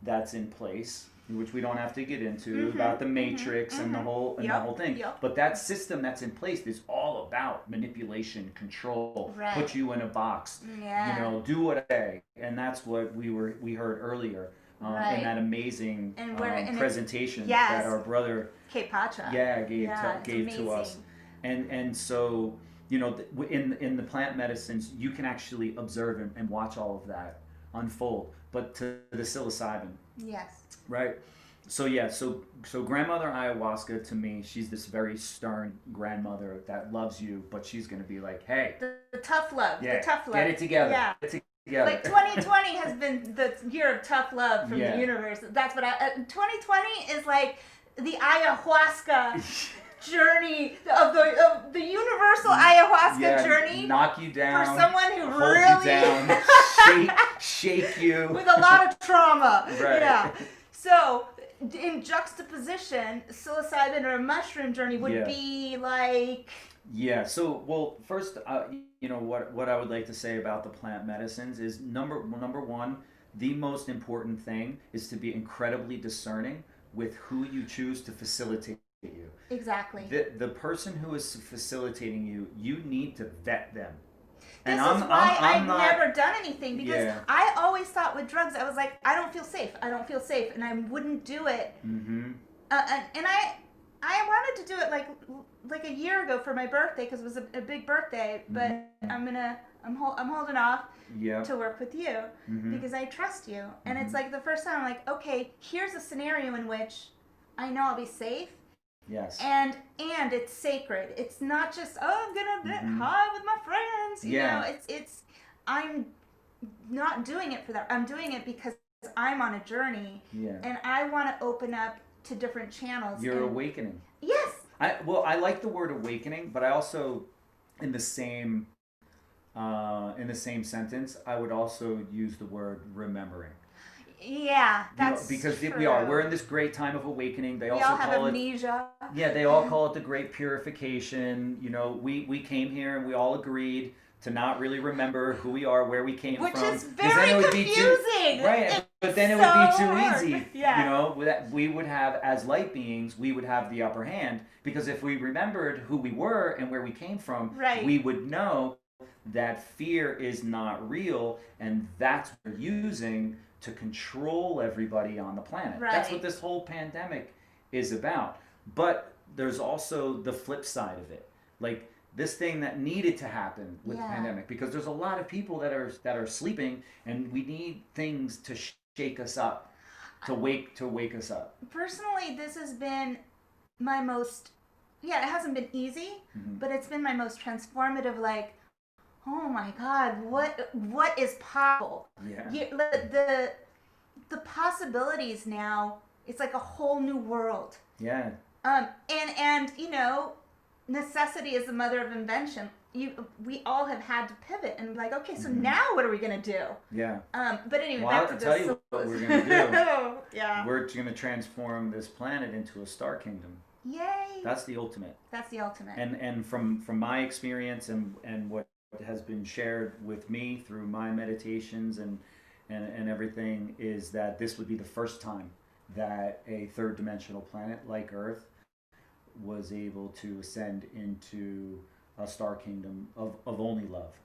that's in place, which we don't have to get into, about the matrix and the whole the whole thing. But that system that's in place is all about manipulation, control, put you in a box, you know, do what I say. And that's what we heard earlier in that amazing presentation that our brother K. Pacha gave to us. And so, you know, in the plant medicines, you can actually observe and watch all of that unfold. But to the psilocybin. Yes. Right. So so grandmother ayahuasca, to me, she's this very stern grandmother that loves you, but she's gonna be like, hey, the tough love, the tough love. Get it together. Yeah. Get it together. Like 2020 has been the year of tough love from the universe. That's what 2020 is like the ayahuasca journey of the universal ayahuasca journey. Knock you down. For someone who hold really you down, shake you with a lot of trauma. Right. Yeah. So in juxtaposition, psilocybin or a mushroom journey would be like. Yeah. So, well, first, you know, what I would like to say about the plant medicines is number one, the most important thing is to be incredibly discerning with who you choose to facilitate you. Exactly. The person who is facilitating you, you need to vet them. This is why I've never done anything, because I always thought with drugs, I was like, I don't feel safe, and I wouldn't do it. And I wanted to do it like a year ago for my birthday, because it was a big birthday, but I'm holding off to work with you because I trust you, and it's like the first time I'm like, okay, here's a scenario in which I know I'll be safe. Yes. And it's sacred. It's not just, oh, I'm gonna get high with my friends. You know, it's I'm not doing it for that. I'm doing it because I'm on a journey. Yeah. And I want to open up to different channels. You're awakening. Yes. I like the word awakening, but I also, in the same sentence, I would also use the word remembering. Yeah, that's because true. We're in this great time of awakening. They also all have call amnesia. They all call it the great purification. You know, we came here and we all agreed to not really remember who we are, where we came from. Which is very confusing. But then it would be too easy. Yeah. You know, that we would have, as light beings, we would have the upper hand, because if we remembered who we were and where we came from, we would know that fear is not real, and that's what we're using to control everybody on the planet. That's what this whole pandemic is about. But there's also the flip side of it. Like, this thing that needed to happen with the Yeah. pandemic, because there's a lot of people that are sleeping, and we need things to shake us up, to wake us up. Personally, this has been my most, yeah, it hasn't been easy, but it's been my most transformative, like, oh my God, what is possible? Yeah. The possibilities now, it's like a whole new world. Yeah. And you know, necessity is the mother of invention. We all have had to pivot and be like, okay, so now what are we gonna do? Yeah. But anyway, Well, back I'll to tell this. you what we're gonna do. Yeah. We're gonna transform this planet into a star kingdom. Yay. That's the ultimate. That's the ultimate. And from my experience and what has been shared with me through my meditations and everything, is that this would be the first time that a third dimensional planet like Earth was able to ascend into a star kingdom of only love.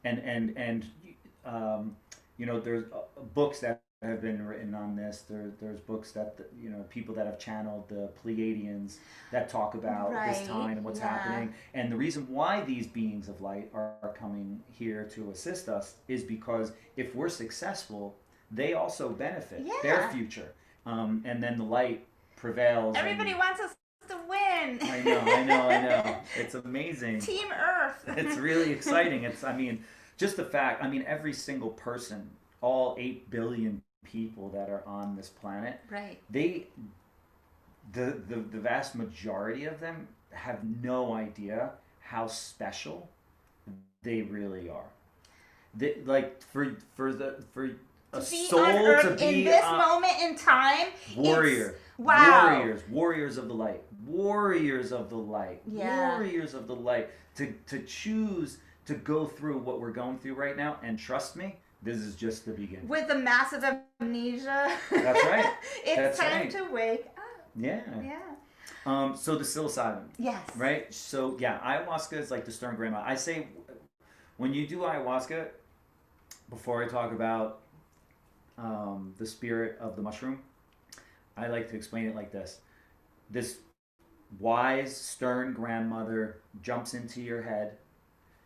And you know, there's books that have been written on this. There's books that you know, people that have channeled the Pleiadians that talk about this time and what's happening. And the reason why these beings of light are coming here to assist us is because if we're successful, they also benefit their future. And then the light prevails. Everybody wants us to win. I know. It's amazing. Team Earth. It's really exciting. I mean, just the fact, every single person, all 8 billion people that are on this planet, right? The vast majority of them have no idea how special they really are. Like for a soul to be in this moment in time, warrior. Wow. Warriors of the light. Warriors of the light. Yeah. Warriors of the light. To choose to go through what we're going through right now, and trust me, this is just the beginning. With the massive amnesia. That's right. It's time to wake up. Yeah. Yeah. So the psilocybin. Yes. Right? So yeah, ayahuasca is like the stern grandma. I say, when you do ayahuasca, before I talk about the spirit of the mushroom, I like to explain it like this. This wise, stern grandmother jumps into your head.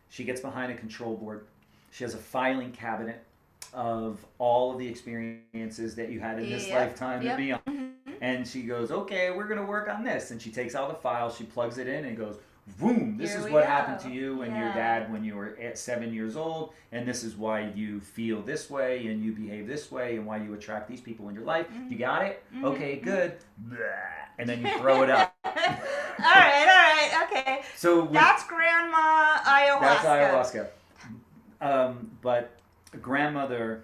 She gets behind a control board. She has a filing cabinet of all of the experiences that you had in this lifetime and beyond. And she goes, okay, we're going to work on this. And she takes out the file, she plugs it in and goes, boom, this is what happened to you and your dad when you were 7 years old. And this is why you feel this way and you behave this way and why you attract these people in your life. You got it? Okay, good. And then you throw it up. all right, okay. So that's Grandma Ayahuasca. That's ayahuasca. But grandmother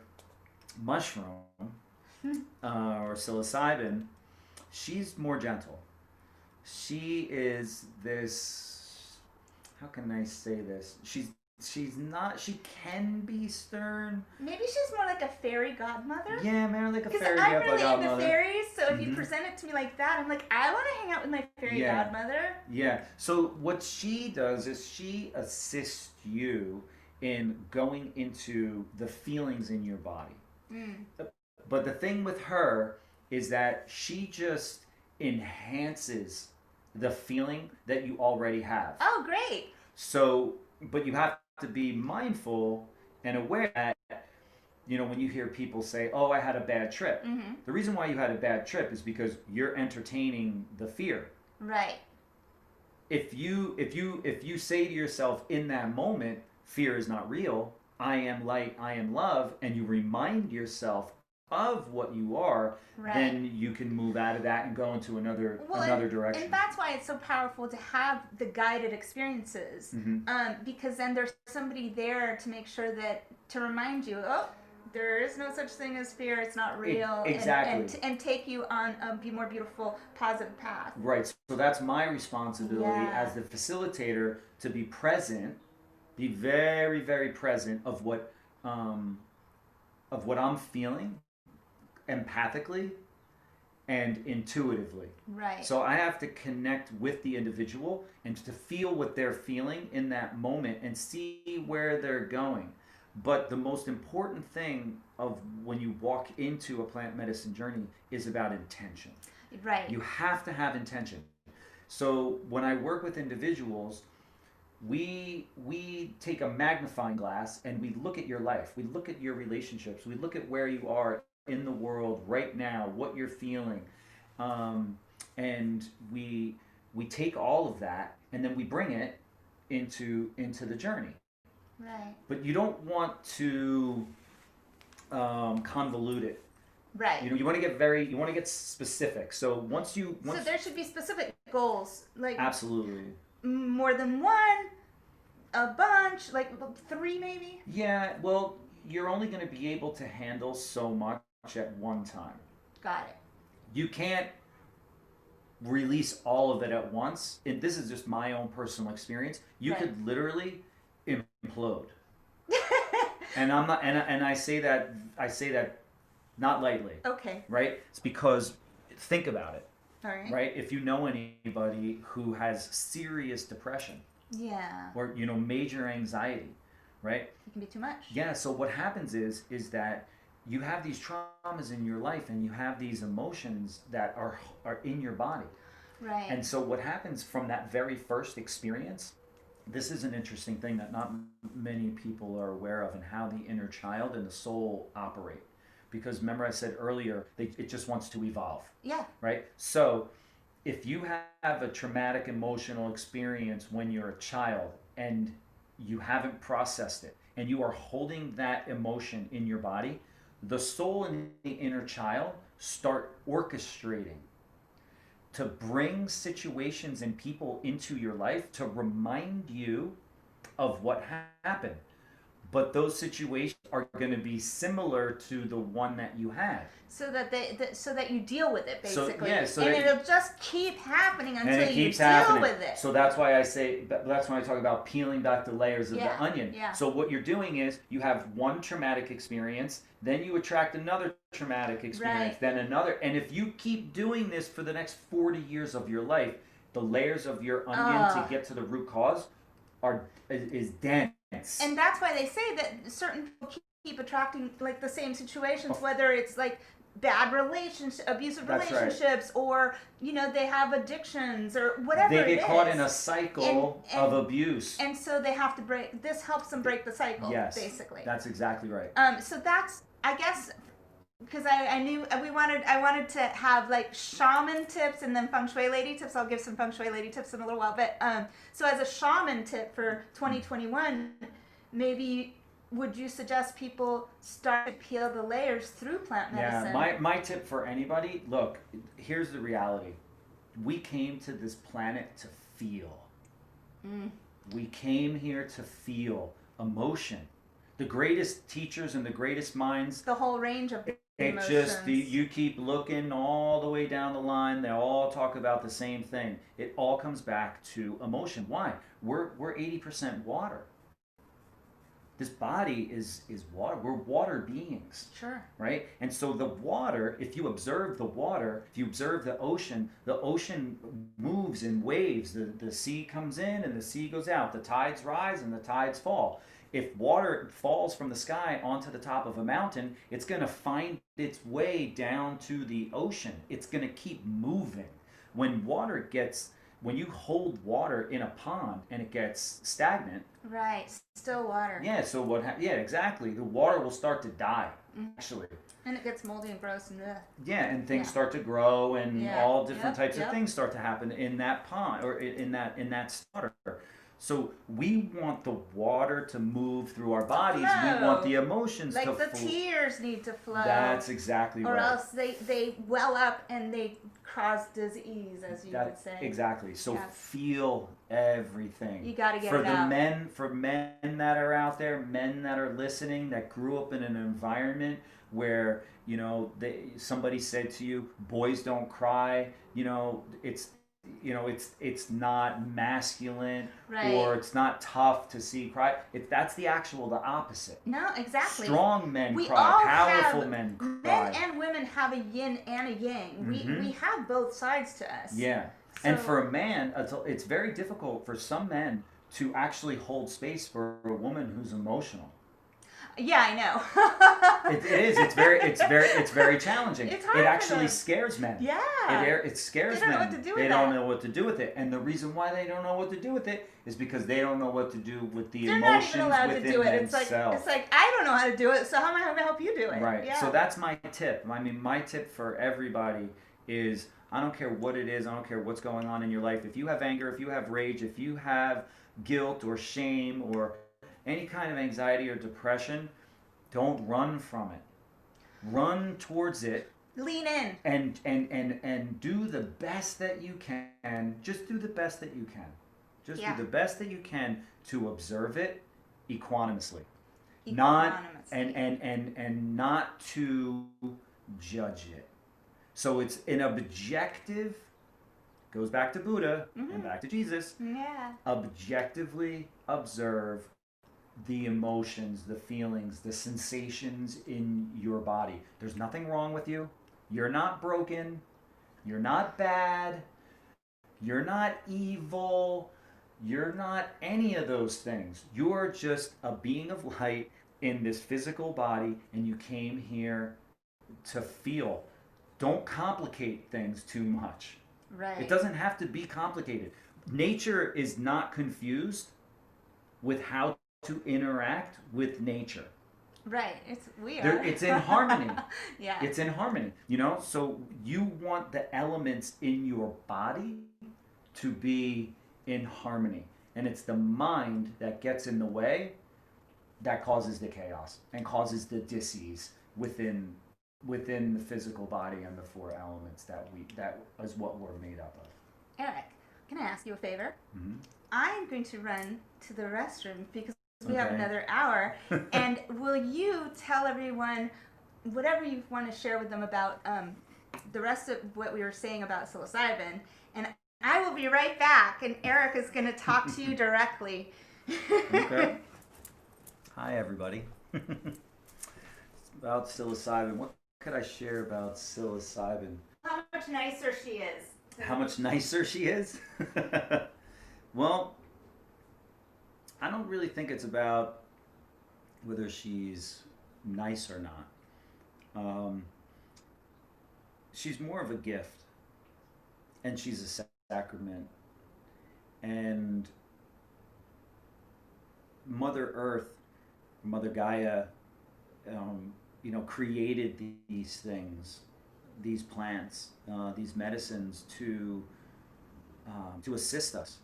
mushroom or psilocybin, she's more gentle. She is this, how can I say this? She's not, she can be stern. Maybe she's more like a fairy godmother. Yeah, more like a fairy godmother. Because I'm really godmother. into fairies, so if you present it to me like that, I'm like, I want to hang out with my fairy godmother. Yeah, so what she does is she assists you in going into the feelings in your body. But the thing with her is that she just enhances the feeling that you already have. Oh, great. So, but you have to be mindful and aware that, you know, when you hear people say, oh, I had a bad trip. The reason why you had a bad trip is because you're entertaining the fear. Right. If you say to yourself in that moment, fear is not real, I am light, I am love, and you remind yourself of what you are, then you can move out of that and go into another direction. And that's why it's so powerful to have the guided experiences, because then there's somebody there to make sure to remind you, oh, there is no such thing as fear, it's not real. Exactly. And take you on a more beautiful, positive path. Right. So that's my responsibility as the facilitator, to be present, be very, very present of what I'm feeling, empathically and intuitively. Right. So I have to connect with the individual and to feel what they're feeling in that moment and see where they're going. But the most important thing of when you walk into a plant medicine journey is about intention. Right. You have to have intention. So when I work with individuals, we take a magnifying glass and we look at your life, we look at your relationships, we look at where you are in the world right now, what you're feeling, and we take all of that and then we bring it into the journey. Right. But you don't want to convolute it. Right. You want to get specific. So so there should be specific goals, like absolutely. More than one, a bunch, like 3 maybe. Yeah, well, you're only going to be able to handle so much at one time. Got it. You can't release all of it at once. And this is just my own personal experience. You could literally implode. And I'm not, and I say that not lightly. Okay. Right? It's because think about it. All right. Right? If you know anybody who has serious depression. Yeah. Or major anxiety, right? It can be too much. Yeah, so what happens is that you have these traumas in your life and you have these emotions that are in your body. Right. And so what happens from that very first experience, this is an interesting thing that not many people are aware of, and how the inner child and the soul operate. Because remember I said earlier, it just wants to evolve. Yeah. Right? So if you have a traumatic emotional experience when you're a child and you haven't processed it, and you are holding that emotion in your body, the soul and the inner child start orchestrating to bring situations and people into your life to remind you of what happened. But those situations are going to be similar to the one that you had. So that so that you deal with it, basically. So and it'll just keep happening until you deal happening. with it. So that's why that's when I talk about peeling back the layers of the onion. Yeah. So what you're doing is you have one traumatic experience, then you attract another traumatic experience, then another. And if you keep doing this for the next 40 years of your life, the layers of your onion to get to the root cause is dense. And that's why they say that certain people keep attracting like the same situations, whether it's like bad relationships, abusive relationships, or they have addictions or whatever. They get caught in a cycle of abuse, and so they have to break. This helps them break the cycle. Yes, basically. That's exactly right. So that's, I guess, because I knew I wanted to have like shaman tips and then feng shui lady tips. I'll give some feng shui lady tips in a little while, but so as a shaman tip for 2021, maybe would you suggest people start to peel the layers through plant medicine? Yeah, my tip for anybody, look, here's the reality. We came to this planet to feel. We came here to feel emotion. The greatest teachers and the greatest minds, the whole range of emotions. You keep looking all the way down the line, they all talk about the same thing. It all comes back to emotion. Why? We're 80% water. This body is water. We're water beings. Sure. Right? And so the water, if you observe the water, if you observe the ocean moves in waves. The sea comes in and the sea goes out. The tides rise and the tides fall. If water falls from the sky onto the top of a mountain, it's going to find its way down to the ocean. It's going to keep moving. When you hold water in a pond and it gets stagnant. Right, still water. Yeah, so exactly. The water will start to die, actually. And it gets moldy and gross and Yeah, and things start to grow and all different types of things start to happen in that pond or in that water. So we want the water to move through our bodies. We want the emotions to flow. Like the tears need to flow. That's exactly right. Or else they well up and they cause disease, as you would say. Exactly. So feel everything. You got to get it out. For men that are out there, men that are listening, that grew up in an environment where somebody said to you, boys don't cry. It's not masculine, or it's not tough to see cry. That's the opposite. No, exactly. Strong men cry. Powerful men cry. Men and women have a yin and a yang. We have both sides to us. Yeah. So, and for a man, it's very difficult for some men to actually hold space for a woman who's emotional. Yeah, I know. It is. It's very challenging. It's hard It for actually them. scares men. Yeah. It scares They don't know men. what to do They with don't that. know what to do with it, and the reason why they don't know what to do with it is because they don't know what to do with the They're not emotions even allowed to within do it. themselves. It's like I don't know how to do it, so how am I going to help you do it? Right. Yeah. So that's my tip. I mean, my tip for everybody is I don't care what it is, I don't care what's going on in your life. If you have anger, if you have rage, if you have guilt or shame or any kind of anxiety or depression, don't run from it. Run towards it Lean in. and do the best that you can. Just do the best that you can. Just Yeah. do the best that you can to observe it equanimously. Not Equanimously. and not to judge it. So it's an objective, goes back to Buddha and back to Jesus. Yeah. Objectively observe the emotions, the feelings, the sensations in your body. There's nothing wrong with you. You're not broken. You're not bad. You're not evil. You're not any of those things. You're just a being of light in this physical body, and you came here to feel. Don't complicate things too much. Right. It doesn't have to be complicated. Nature is not confused with how to interact with nature. Right. We are. It's in harmony. Yeah. It's in harmony. So you want the elements in your body to be in harmony. And it's the mind that gets in the way that causes the chaos and causes the dis-ease within the physical body and the four elements that is what we're made up of. Eric, can I ask you a favor? Mm-hmm. I'm going to run to the restroom because we have Okay. another hour. And will you tell everyone whatever you want to share with them about the rest of what we were saying about psilocybin? And I will be right back, and Eric is going to talk to you directly. Okay. Hi, everybody. About psilocybin. What could I share about psilocybin? How much nicer she is. How much nicer she is? Well, I don't really think it's about whether she's nice or not. She's more of a gift, and she's a sacrament. And Mother Earth, Mother Gaia, created these things, these plants, these medicines to assist us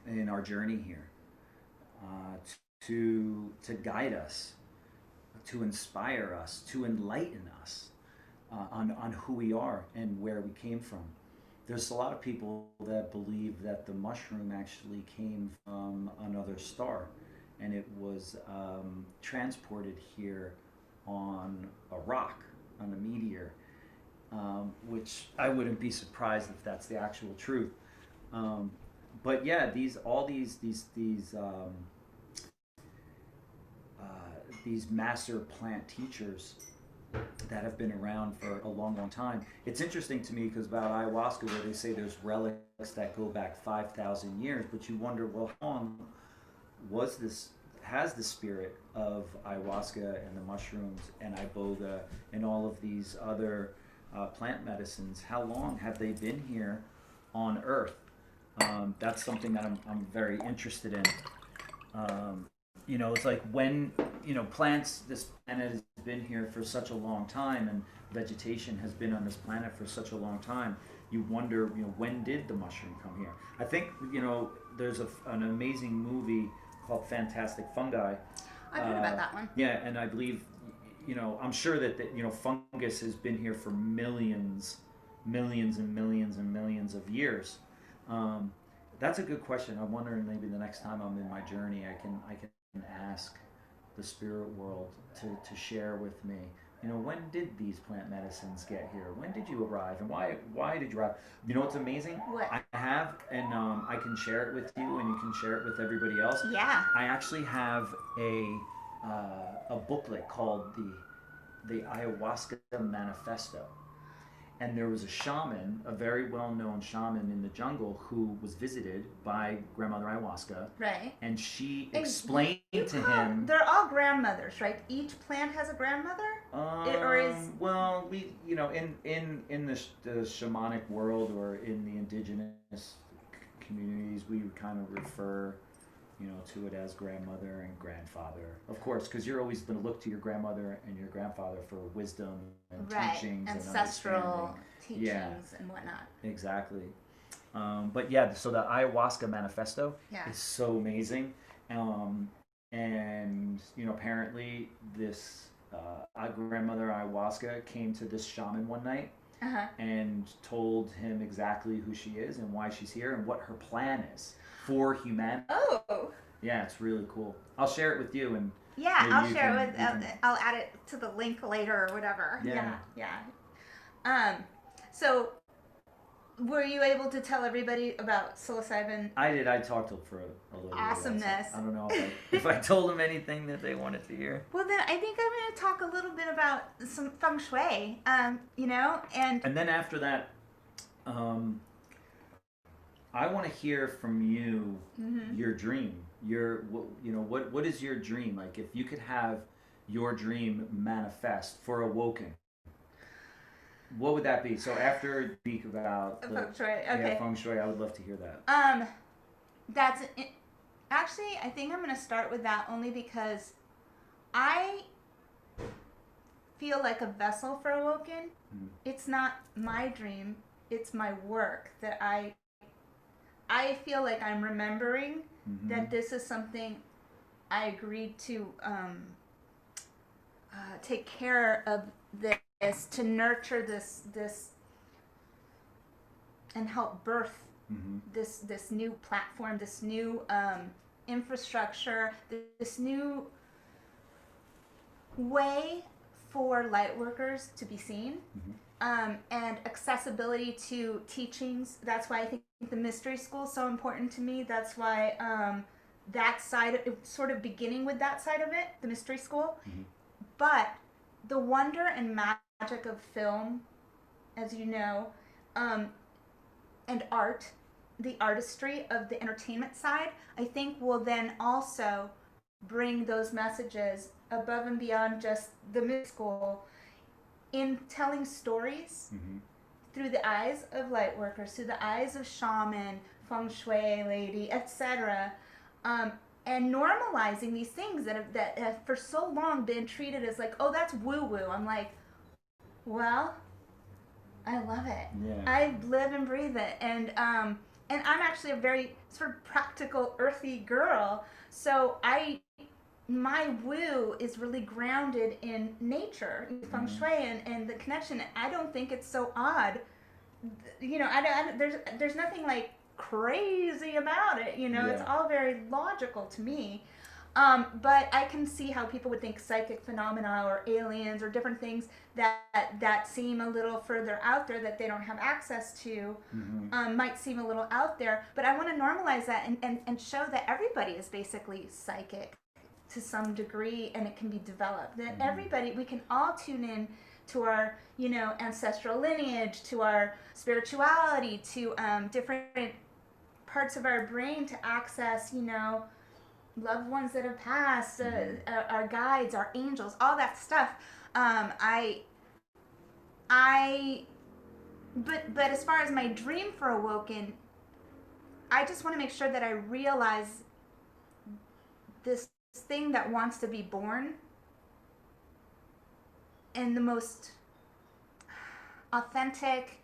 in our journey here, to guide us, to inspire us, to enlighten us on who we are and where we came from. There's a lot of people that believe that the mushroom actually came from another star, and it was transported here on a rock, on a meteor, which I wouldn't be surprised if that's the actual truth. But yeah, these master plant teachers that have been around for a long, long time. It's interesting to me because about ayahuasca, where they say there's relics that go back 5,000 years, but you wonder, well, how long has the spirit of ayahuasca and the mushrooms and iboga and all of these other plant medicines, how long have they been here on Earth? That's something that I'm very interested in. It's like when, plants, this planet has been here for such a long time, and vegetation has been on this planet for such a long time. You wonder, when did the mushroom come here? I think, there's an amazing movie called Fantastic Fungi. I've heard about that one. Yeah, and I believe, I'm sure that fungus has been here for millions and millions and millions of years. That's a good question. I'm wondering maybe the next time I'm in my journey, I can ask the spirit world to share with me. When did these plant medicines get here? When did you arrive, and why did you arrive? What's amazing? What? I have, and I can share it with you, and you can share it with everybody else. Yeah. I actually have a booklet called the Ayahuasca Manifesto, and there was a shaman, a very well-known shaman in the jungle, who was visited by Grandmother Ayahuasca, Right. and she And explained to him. They're all grandmothers, right? Each plant has a grandmother? Or is... Well, we, in the shamanic world, or in the indigenous communities, we would kind of refer, to it as grandmother and grandfather. Of course, because you're always going to look to your grandmother and your grandfather for wisdom and teachings, ancestral and teachings and whatnot. Exactly. But yeah, so the Ayahuasca Manifesto is so amazing. And apparently this grandmother Ayahuasca came to this shaman one night and told him exactly who she is and why she's here and what her plan is for humanity. Oh. Yeah, it's really cool. I'll share it with you, and I'll share it with. I'll add it to the link later or whatever. Yeah. So, were you able to tell everybody about psilocybin? I did. I talked to them for a little bit. Awesomeness. I don't know if I told them anything that they wanted to hear. Well, then I think I'm going to talk a little bit about some Feng Shui. And then after that, I want to hear from you your dream. What is your dream? Like, if you could have your dream manifest for Awoken, what would that be? So after speak about Feng Shui, okay. Feng Shui, I would love to hear that. That's it. Actually, I think I'm going to start with that only because I feel like a vessel for Awoken. It's not my dream, it's my work that I feel like I'm remembering that this is something I agreed to take care of this, to nurture this and help birth this new platform, this new infrastructure, this new way for light workers to be seen. And accessibility to teachings. That's why I think the mystery school is so important to me. That's why that side of it, sort of beginning with that side of it, the mystery school. But the wonder and magic of film, as you know, and art, the artistry of the entertainment side, I think will then also bring those messages above and beyond just the mystery school, in telling stories through the eyes of light workers, through the eyes of shaman, Feng Shui lady, etc., and normalizing these things that have for so long been treated as like, oh, that's woo-woo. I'm like, well, I love it. I live and breathe it, and I'm actually a very sort of practical, earthy girl, so my woo is really grounded in nature, in Feng Shui, and the connection. I don't think it's so odd. There's nothing like crazy about it. It's all very logical to me. But I can see how people would think psychic phenomena or aliens or different things that seem a little further out there that they don't have access to might seem a little out there. But I want to normalize that and show that everybody is basically psychic to some degree, and it can be developed. That everybody, we can all tune in to our, ancestral lineage, to our spirituality, to different parts of our brain to access, loved ones that have passed, our guides, our angels, all that stuff. But as far as my dream for Awoken, I just want to make sure that I realize this thing that wants to be born in the most authentic,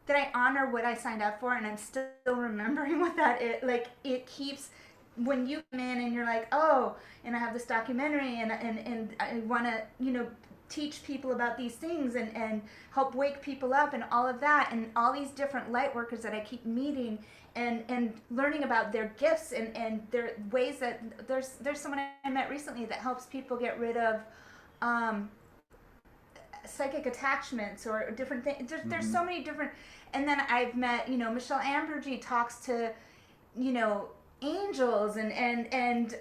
that I honor what I signed up for, and I'm still remembering what that is. Like, it keeps, when you come in and you're like, oh, and I have this documentary and I want to, teach people about these things and help wake people up and all of that, and all these different light workers that I keep meeting and learning about their gifts and their ways that there's someone I met recently that helps people get rid of psychic attachments or different things. There's so many different, and then I've met, Michelle Ambergy talks to, angels and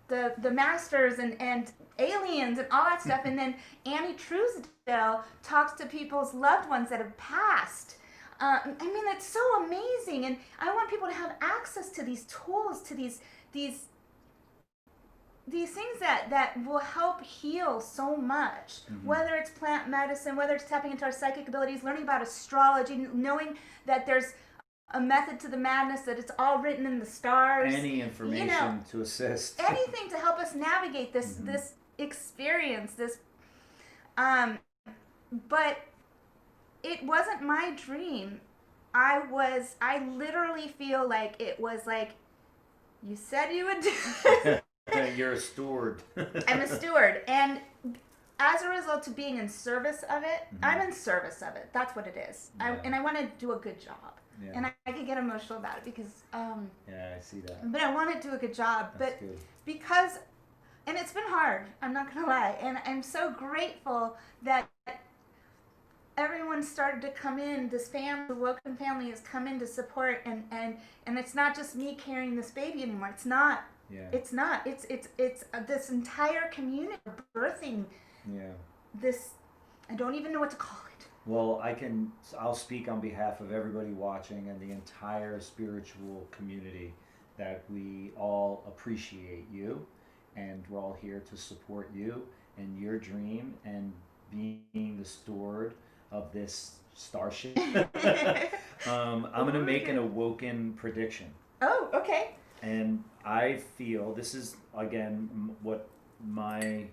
the masters and aliens and all that stuff. And then Annie Truesdale talks to people's loved ones that have passed. I mean, that's so amazing, and I want people to have access to these tools, to these things that will help heal so much. Whether it's plant medicine, whether it's tapping into our psychic abilities, learning about astrology, knowing that there's a method to the madness, that it's all written in the stars. Any information to assist. Anything to help us navigate this this experience. But it wasn't my dream. I literally feel like it was like, you said you would do it. You're a steward. I'm a steward. And as a result of being in service of it, I'm in service of it. That's what it is. Yeah. And I want to do a good job. Yeah. And I could get emotional about it because, Yeah, I see that. but I want to do a good job. That's But good. because, and it's been hard, I'm not going to lie. And I'm so grateful that everyone started to come in. This family, the Awoken family, has come in to support. And it's not just me carrying this baby anymore. It's not. Yeah. It's not. It's this entire community birthing Yeah. this. I don't even know what to call it. Well, I'll speak on behalf of everybody watching and the entire spiritual community that we all appreciate you, and we're all here to support you and your dream and being the steward of this starship. I'm going to make an Awoken prediction. Oh, okay. And I feel this is, again, what my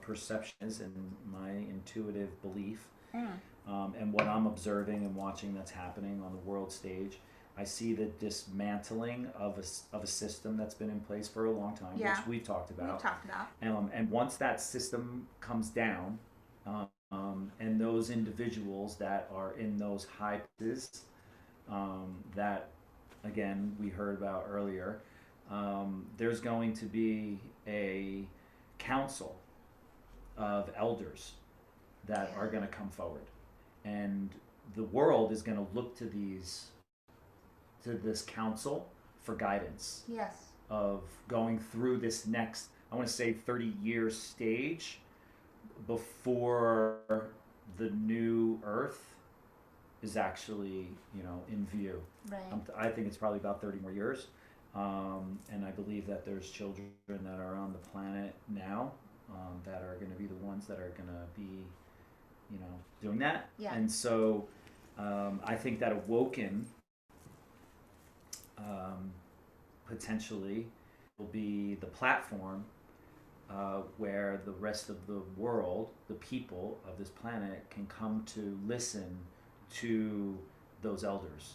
perception is and my intuitive belief. And what I'm observing and watching that's happening on the world stage. I see the dismantling of a system that's been in place for a long time, Yeah. which we've talked about. We've talked about. And once that system comes down, and those individuals that are in those high places, that, again, we heard about earlier, there's going to be a council of elders that are going to come forward, and the world is going to look to this council for guidance Yes. of going through this next, I want to say, 30-year stage before the new Earth is actually, in view. Right. I think it's probably about 30 more years, and I believe that there's children that are on the planet now that are going to be the ones that are going to be, doing that. Yeah. And so I think that Awoken potentially will be the platform where the rest of the world, the people of this planet, can come to listen to those elders.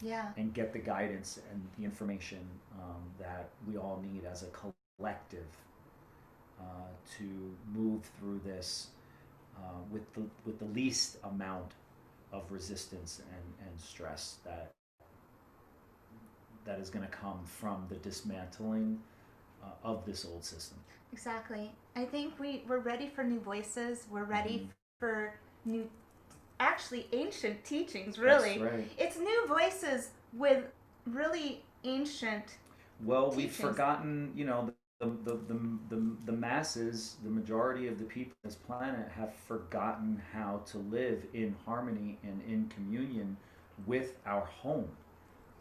Yeah. And get the guidance and the information that we all need as a collective to move through this with the least amount of resistance and stress that is going to come from the dismantling of this old system. Exactly. I think we're ready for new voices. We're ready for new, actually ancient teachings, really. That's right. It's new voices with really ancient Well, we've teachings. forgotten, the masses, the majority of the people on this planet have forgotten how to live in harmony and in communion with our home.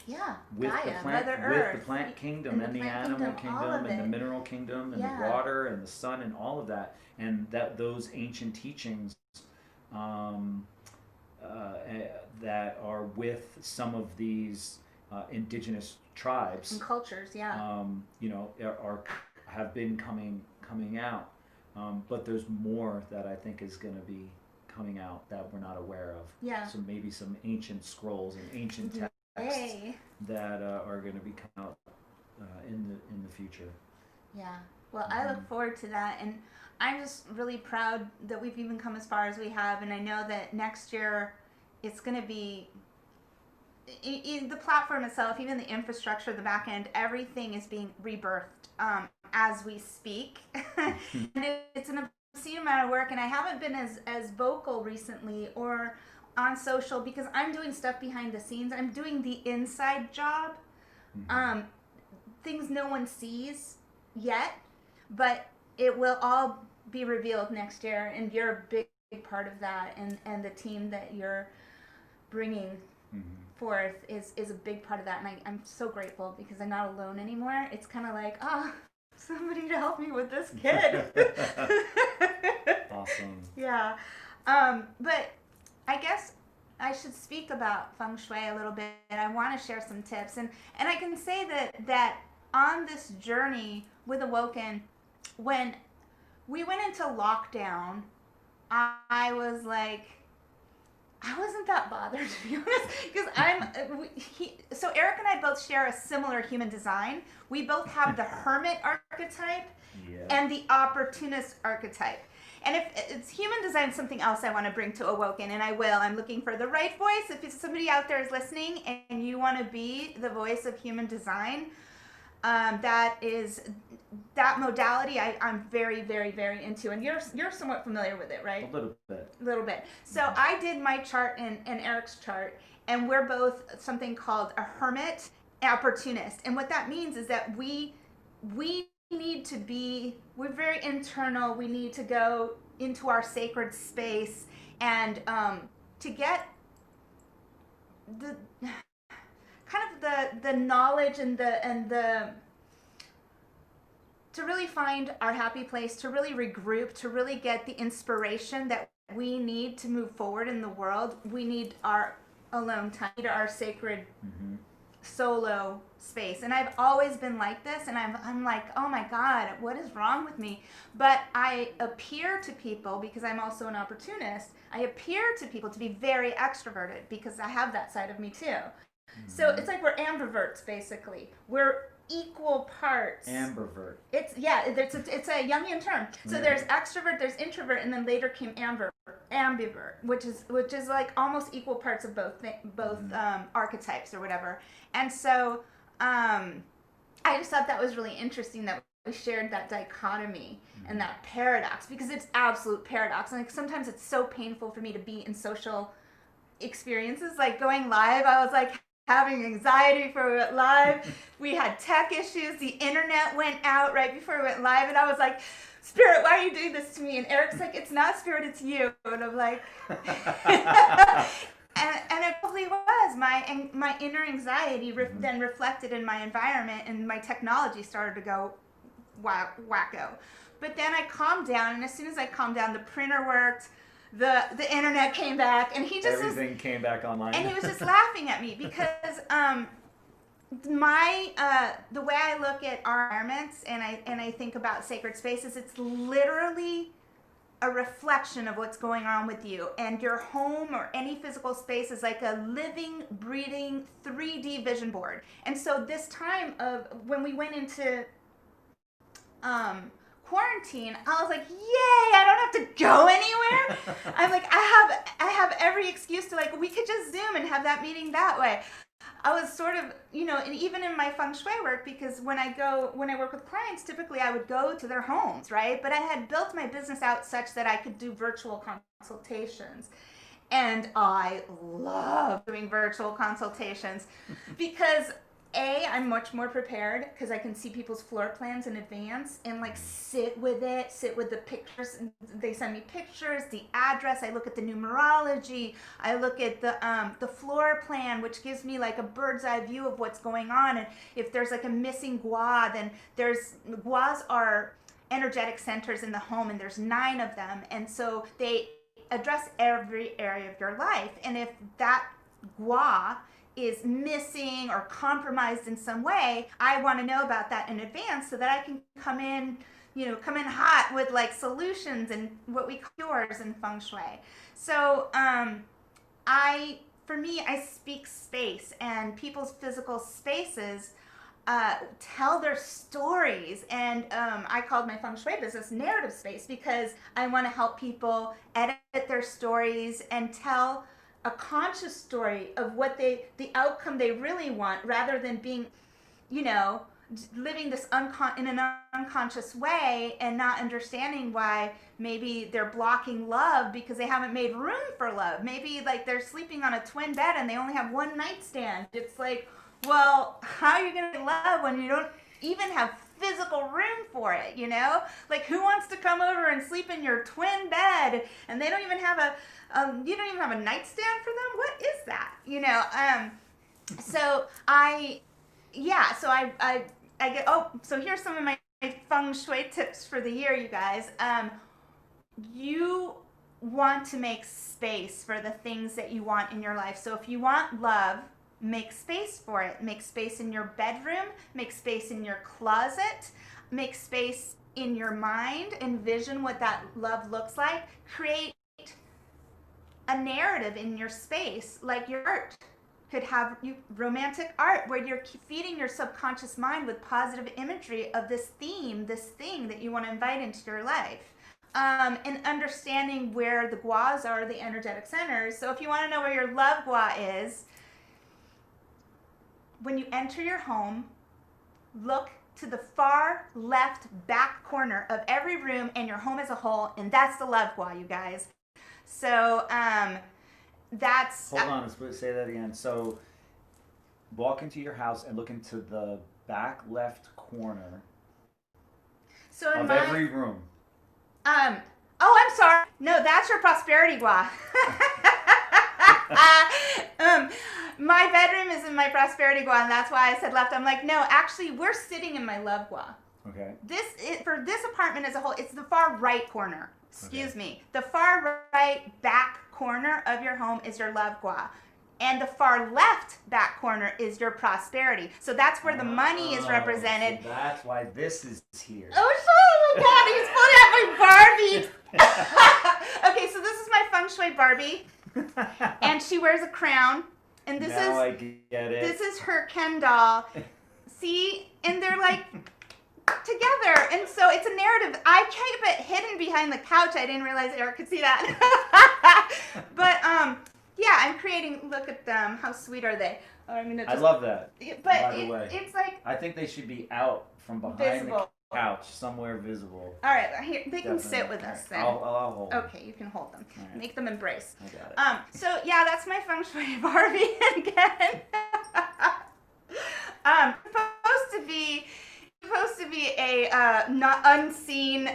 Yeah. With Gaia, the plant, Mother with Earth, the plant kingdom and the plant animal all kingdom of and the it. mineral kingdom and Yeah. the water and the sun and all of that, and that those ancient teachings that are with some of these indigenous tribes and cultures, yeah. have been coming out, but there's more that I think is going to be coming out that we're not aware of. Yeah. So maybe some ancient scrolls and ancient texts Hey. that are going to be coming out in the future. Yeah. Well, I look forward to that, and I'm just really proud that we've even come as far as we have, and I know that next year it's going to be the platform itself, even the infrastructure, the back end, everything is being rebirthed as we speak. And it's an obscene amount of work, and I haven't been as vocal recently or on social because I'm doing stuff behind the scenes. I'm doing the inside job, things no one sees yet, but it will all be revealed next year, and you're a big part of that, and the team that you're bringing forth is a big part of that, and I'm so grateful because I'm not alone anymore. It's kind of like, somebody to help me with this kid. Awesome. Yeah. But I guess I should speak about Feng Shui a little bit. I want to share some tips. And I can say that on this journey with Awoken, when we went into lockdown, I was like, I wasn't that bothered, to be honest, because so Eric and I both share a similar human design. We both have the hermit archetype and the opportunist archetype. And if it's human design, something else I want to bring to Awoken, and I will. I'm looking for the right voice. If somebody out there is listening and you want to be the voice of human design, that modality I'm very, very, very into, and you're somewhat familiar with it, right? A little bit. So I did my chart and Eric's chart, and we're both something called a hermit opportunist. And what that means is that we need to be, we're very internal. We need to go into our sacred space and to get the kind of the knowledge and the to really find our happy place, to really regroup, to really get the inspiration that we need to move forward in the world. We need our alone time, our sacred solo space. And I've always been like this, and I'm like, oh my God, what is wrong with me? But I appear to people, because I'm also an opportunist, I appear to people to be very extroverted because I have that side of me too. So it's like we're ambiverts, basically. We're equal parts. Ambivert. It's a Jungian term. So there's extrovert, there's introvert, and then later came ambivert, which is like almost equal parts of both archetypes or whatever. And so I just thought that was really interesting that we shared that dichotomy and that paradox, because it's absolute paradox. And like sometimes it's so painful for me to be in social experiences, like going live. I was like having anxiety for live. We had tech issues. The internet went out right before we went live, and I was like, Spirit, why are you doing this to me? And Eric's like, it's not Spirit, it's you. And I'm like, and it probably was. My inner anxiety then reflected in my environment, and my technology started to go wacko. But then I calmed down, and as soon as I calmed down, the printer worked. The internet came back, and everything came back online. And he was just laughing at me because the way I look at our environments and I think about sacred spaces, it's literally a reflection of what's going on with you. And your home or any physical space is like a living, breathing 3D vision board. And so this time of when we went into quarantine, I was like, yay, I don't have to go anywhere. I'm like, I have every excuse to, like, we could just Zoom and have that meeting that way. I was sort of, and even in my Feng Shui work, because when I work with clients, typically I would go to their homes, right? But I had built my business out such that I could do virtual consultations. And I love doing virtual consultations because I'm much more prepared because I can see people's floor plans in advance and like sit with the pictures. They send me pictures, the address. I look at the numerology. I look at the floor plan, which gives me like a bird's eye view of what's going on. And if there's like a missing gua, then guas are energetic centers in the home, and there's 9 of them. And so they address every area of your life. And if that gua is missing or compromised in some way, I want to know about that in advance so that I can come in hot with like solutions and what we call cures in Feng Shui. So for me, I speak space, and people's physical spaces tell their stories. And I called my Feng Shui business Narrative Space because I want to help people edit their stories and tell a conscious story of what the outcome they really want, rather than being, living this in an unconscious way and not understanding why maybe they're blocking love because they haven't made room for love. Maybe like they're sleeping on a twin bed and they only have one nightstand. It's like, well, how are you going to love when you don't even have physical room for it, you know? Like, who wants to come over and sleep in your twin bed and they don't even have you don't even have a nightstand for them? What is that? You know? So I get, so here's some of my Feng Shui tips for the year, you guys. You want to make space for the things that you want in your life. So if you want love, make space for it. Make space in your bedroom, make space in your closet, make space in your mind, envision what that love looks like. Create a narrative in your space, like your art could have romantic art where you're feeding your subconscious mind with positive imagery of this theme, this thing that you want to invite into your life. And understanding where the guas are, the energetic centers. So if you want to know where your love gua is, when you enter your home, look to the far left back corner of every room and your home as a whole, and that's the love gua, you guys. So that's... Hold on, let's say that again. So walk into your house and look into the back left corner of every room. Oh, I'm sorry. No, that's your prosperity gua. My bedroom is in my prosperity gua, and that's why I said left. I'm like, no, actually, we're sitting in my love gua. Okay. For this apartment as a whole, it's the far right corner. Excuse me. The far right back corner of your home is your love gua. And the far left back corner is your prosperity. So that's where the money is represented. So that's why this is here. Oh my God, he's pulling out my Barbie. Okay, so this is my Feng Shui Barbie. And she wears a crown. And this I get it. This is her Ken doll. See? And they're like together. And so it's a narrative. I keep it hidden behind the couch. I didn't realize Eric could see that. But yeah, I'm creating, look at them. How sweet are they? Oh, I love that. But by the way. It's like I think they should be out from behind visible. the couch, somewhere visible. All right, here they can Definitely. sit with us then. I'll hold them. Okay, you can hold them. Right. Make them embrace. I got it. So yeah, that's my Feng Shui Barbie again. Supposed to be a not unseen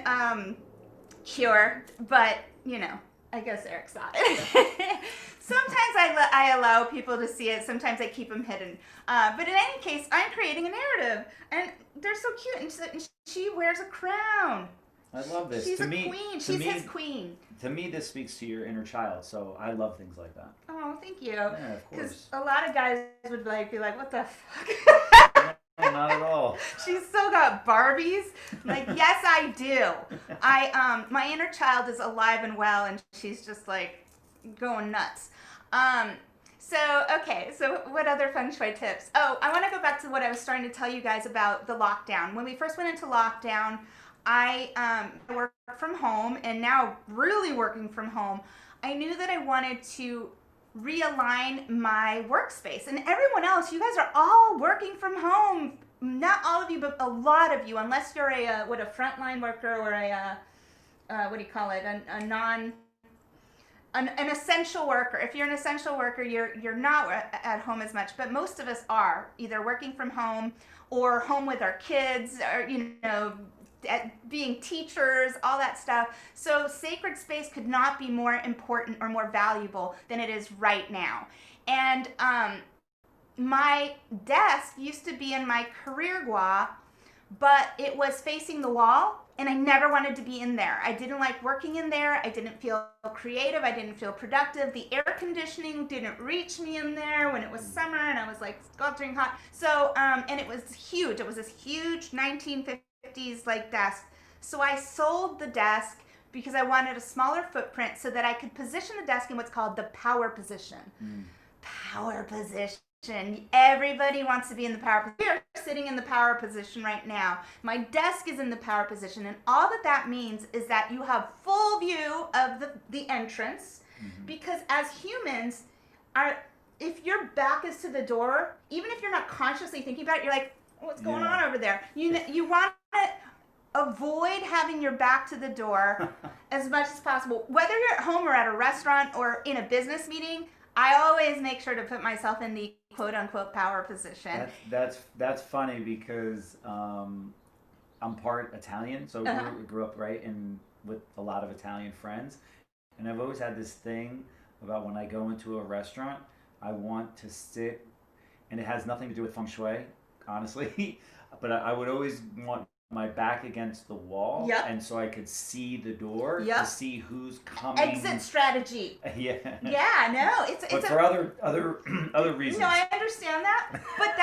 cure, but you know, I guess Eric saw it. Sometimes I allow people to see it. Sometimes I keep them hidden. But in any case, I'm creating a narrative, and they're so cute. And she wears a crown. I love this. She's queen. She's his queen. To me, this speaks to your inner child. So I love things like that. Oh, thank you. Yeah, of course. Because a lot of guys would be like, what the fuck? No, not at all. She's still got Barbies. I'm like, yes, I do. My inner child is alive and well, and she's just like going nuts. So what other Feng Shui tips? Oh, I want to go back to what I was starting to tell you guys about the lockdown. When we first went into lockdown, I worked from home, and now really working from home, I knew that I wanted to realign my workspace. And everyone else, you guys are all working from home. Not all of you, but a lot of you, unless you're a frontline worker or what do you call it? An essential worker. If you're an essential worker, you're not at home as much, but most of us are either working from home or home with our kids, or being teachers, all that stuff. So sacred space could not be more important or more valuable than it is right now. And my desk used to be in my career gua, but it was facing the wall, and I never wanted to be in there. I didn't like working in there. I didn't feel creative. I didn't feel productive. The air conditioning didn't reach me in there when it was summer, and I was like sweltering hot. So, and it was huge. It was this huge 1950s like desk. So I sold the desk because I wanted a smaller footprint so that I could position the desk in what's called the power position. Power position. Everybody wants to be in the power position. We're sitting in the power position right now. My desk is in the power position, and all that means is that you have full view of the entrance, because as humans, if your back is to the door, even if you're not consciously thinking about it, you're like, what's going on over there? You want to avoid having your back to the door as much as possible. Whether you're at home or at a restaurant or in a business meeting, I always make sure to put myself in the quote-unquote power position. That's funny because I'm part Italian, so grew up right in with a lot of Italian friends, and I've always had this thing about when I go into a restaurant, I want to sit, and it has nothing to do with feng shui, honestly, but I would always want my back against the wall, Yep. and so I could see the door Yep. to see who's coming. Exit strategy. Yeah. Yeah, no, it's For other reasons. No, I understand that, but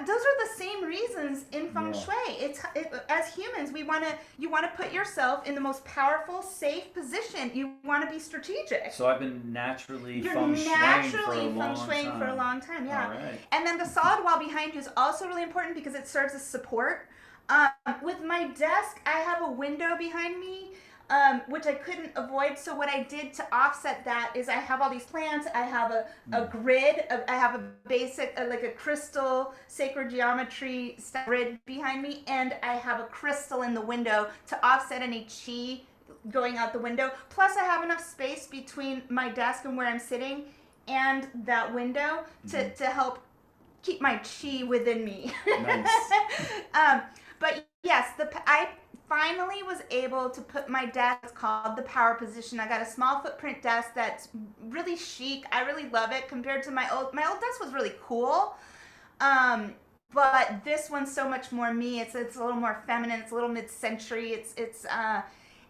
those are the same reasons in feng shui. As humans, you want to put yourself in the most powerful, safe position. You want to be strategic. So I've been naturally You're feng shuiing naturally for a feng long shuiing time. for a long time, yeah. All right. And then the solid wall behind you is also really important because it serves as support. With my desk, I have a window behind me, which I couldn't avoid. So what I did to offset that is I have all these plants. I have a grid. I have a basic, like a crystal sacred geometry grid behind me. And I have a crystal in the window to offset any chi going out the window. Plus I have enough space between my desk and where I'm sitting and that window to help keep my chi within me. Nice. But yes, I finally was able to put my desk. It's called the power position. I got a small footprint desk that's really chic. I really love it compared to my old desk was really cool. But this one's so much more me. It's a little more feminine. It's a little mid-century.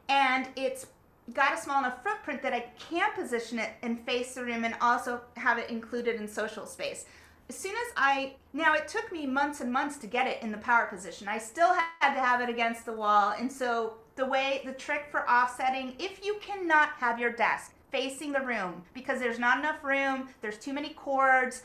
And it's got a small enough footprint that I can position it and face the room and also have it included in social space. As soon as now it took me months and months to get it in the power position. I still had to have it against the wall. And so the trick for offsetting, if you cannot have your desk facing the room because there's not enough room, there's too many cords,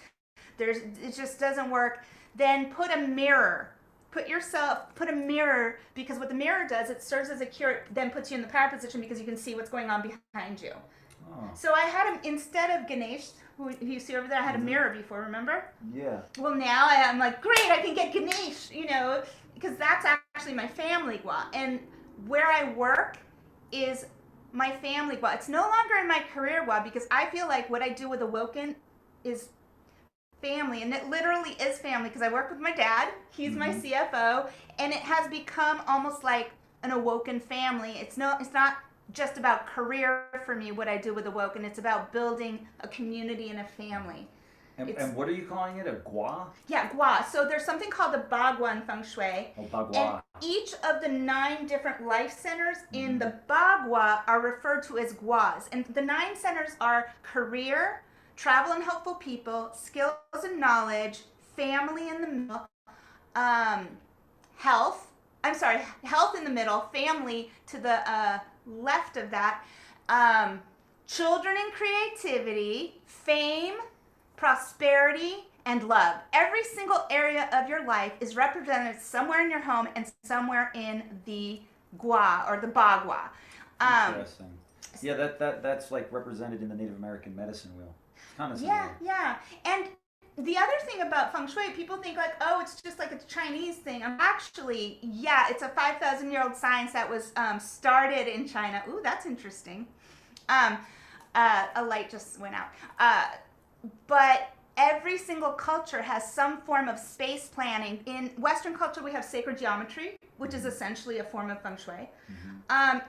it just doesn't work, then put a mirror. Put a mirror, because what the mirror does, it serves as a cure, then puts you in the power position because you can see what's going on behind you. Oh. So I had him, instead of Ganesh, who you see over there, I had a mirror before, remember? Yeah. Well, now I'm like, great, I can get Ganesh, because that's actually my family gua. And where I work is my family gua. It's no longer in my career gua because I feel like what I do with Awoken is family, and it literally is family because I work with my dad. He's my CFO, and it has become almost like an Awoken family. It's not just about career for me, what I do with Awoken. It's about building a community and a family. And what are you calling it? A gua? Yeah, gua. So there's something called the bagua in Feng Shui. Oh, bagua. And each of the 9 different life centers in the bagua are referred to as guas. And the 9 centers are career, travel and helpful people, skills and knowledge, family in the middle, health in the middle, family to the left of that, children and creativity, fame, prosperity, and love. Every single area of your life is represented somewhere in your home and somewhere in the gua or the bagua. Interesting. Yeah, that's like represented in the Native American medicine wheel. It's kind of similar. Yeah. And the other thing about Feng Shui, people think like, oh, it's just like a Chinese thing. Actually, yeah, it's a 5,000-year-old science that was started in China. Ooh, that's interesting. A light just went out. But every single culture has some form of space planning. In Western culture, we have sacred geometry, which is essentially a form of Feng Shui.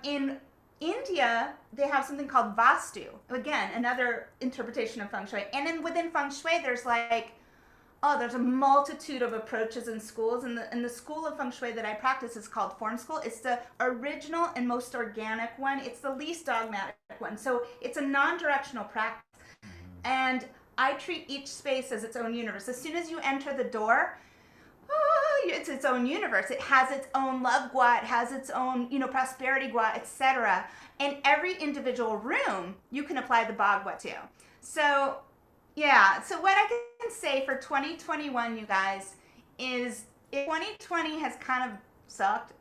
In India, they have something called Vastu. Again, another interpretation of Feng Shui. And then within Feng Shui, there's there's a multitude of approaches and schools. And the school of Feng Shui that I practice is called Form School. It's the original and most organic one. It's the least dogmatic one. So it's a non-directional practice. And I treat each space as its own universe. As soon as you enter the door, it's its own universe. It has its own love gua, it has its own, prosperity gua, etc. And every individual room you can apply the bagua to. So, yeah. So what I can say for 2021, you guys, is if 2020 has kind of sucked,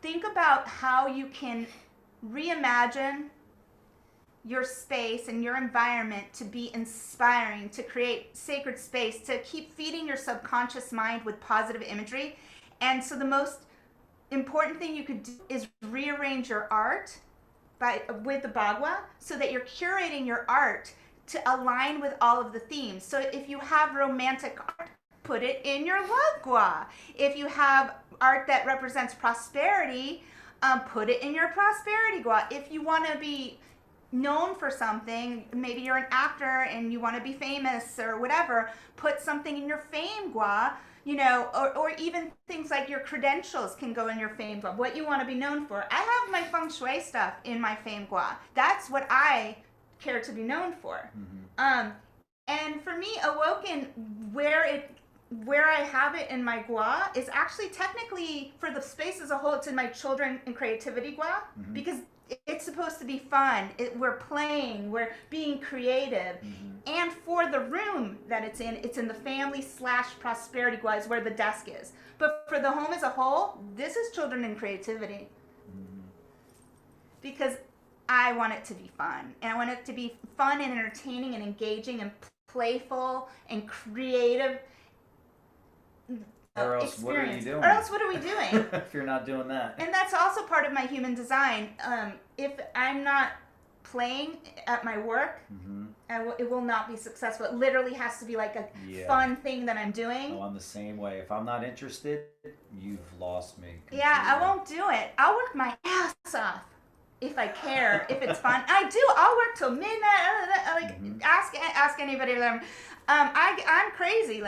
think about how you can reimagine your space and your environment to be inspiring, to create sacred space, to keep feeding your subconscious mind with positive imagery. And so the most important thing you could do is rearrange your art with the bagua so that you're curating your art to align with all of the themes. So if you have romantic art, put it in your love gua. If you have art that represents prosperity, put it in your prosperity gua. If you want to be known for something, maybe you're an actor and you want to be famous or whatever, put something in your fame gua, you know, or even things like your credentials can go in your fame gua, what you want to be known for. I have my Feng Shui stuff in my fame gua. That's what I care to be known for. And for me, Awoken, where I have it in my gua is actually technically, for the space as a whole, it's in my children and creativity gua, because it's supposed to be fun. We're playing, we're being creative. And for the room that it's in the family/prosperity gua is where the desk is. But for the home as a whole, this is children and creativity. Because I want it to be fun. And I want it to be fun and entertaining and engaging and playful and creative. Or else, what are you doing? Or else, what are we doing? If you're not doing that. And that's also part of my human design. If I'm not playing at my work, it will not be successful. It literally has to be like a fun thing that I'm doing. Oh, I'm the same way. If I'm not interested, you've lost me completely. Yeah, I won't do it. I'll work my ass off if I care, if it's fun. I do. I'll work till midnight. Ask anybody. I'm crazy.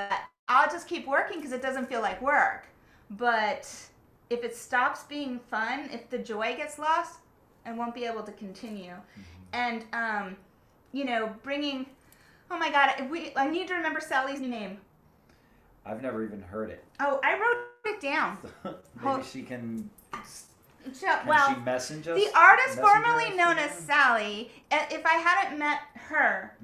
I'll just keep working because it doesn't feel like work. But if it stops being fun, if the joy gets lost, I won't be able to continue. And, bringing, oh my God, I need to remember Sally's name. I've never even heard it. Oh, I wrote it down. Maybe she can... Well, she message us? The artist formerly known as Sally, if I hadn't met her,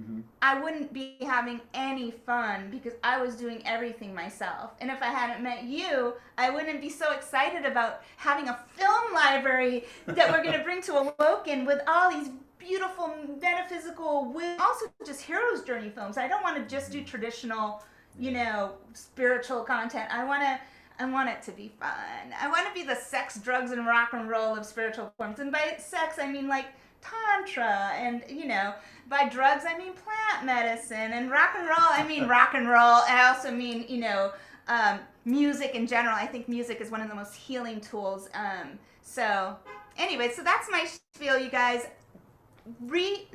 I wouldn't be having any fun because I was doing everything myself. And if I hadn't met you, I wouldn't be so excited about having a film library that we're going to bring to Awoken with all these beautiful metaphysical, also just hero's journey films. I don't want to just do traditional, spiritual content. I want it to be fun. I want to be the sex, drugs, and rock and roll of spiritual forms. And by sex, I mean like tantra, and by drugs, I mean plant medicine, and rock and roll, I mean rock and roll. I also mean, music in general. I think music is one of the most healing tools. So anyway, so that's my spiel, you guys.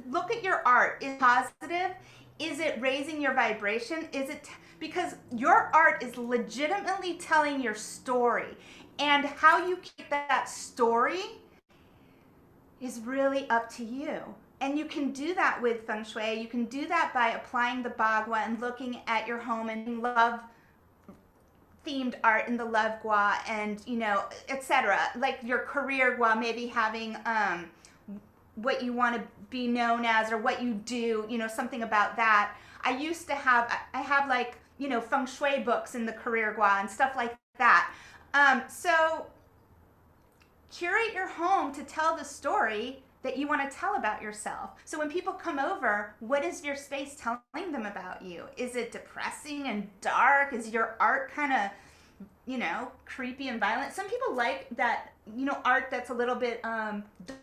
Look at your art. Is it positive? Is it raising your vibration? Is it... Because your art is legitimately telling your story. And how you keep that story is really up to you. And you can do that with Feng Shui. You can do that by applying the Bagua and looking at your home and love themed art in the love gua and, etc. Like your career gua, maybe having what you want to be known as or what you do, something about that. I have like, Feng Shui books in the career gua and stuff like that. So curate your home to tell the story that you want to tell about yourself. So when people come over, what is your space telling them about you? Is it depressing and dark? Is your art kind of, creepy and violent? Some people like that, art that's a little bit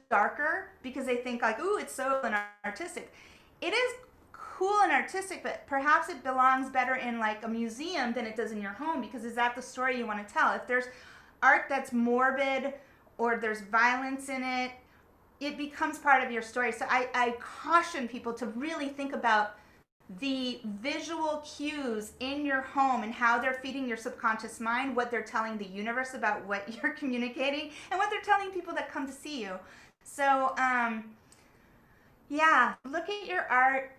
darker because they think like, ooh, it's so artistic. It is cool and artistic, but perhaps it belongs better in like a museum than it does in your home, because is that the story you want to tell? If there's art that's morbid or there's violence in it, it becomes part of your story. So I caution people to really think about the visual cues in your home and how they're feeding your subconscious mind, what they're telling the universe about what you're communicating, and what they're telling people that come to see you. So look at your art,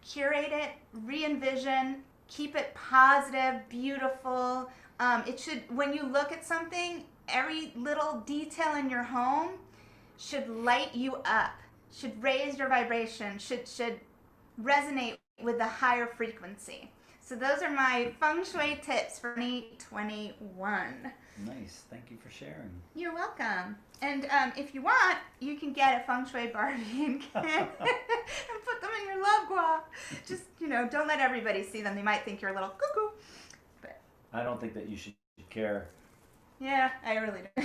curate it, re-envision, keep it positive, beautiful. It should, when you look at something, every little detail in your home should light you up, should raise your vibration, should resonate with a higher frequency. So those are my Feng Shui tips for 2021. Nice. Thank you for sharing. You're welcome. And if you want, you can get a Feng Shui Barbie and put them in your love gua. Just, don't let everybody see them. They might think you're a little cuckoo. But I don't think that you should care. Yeah, I really do.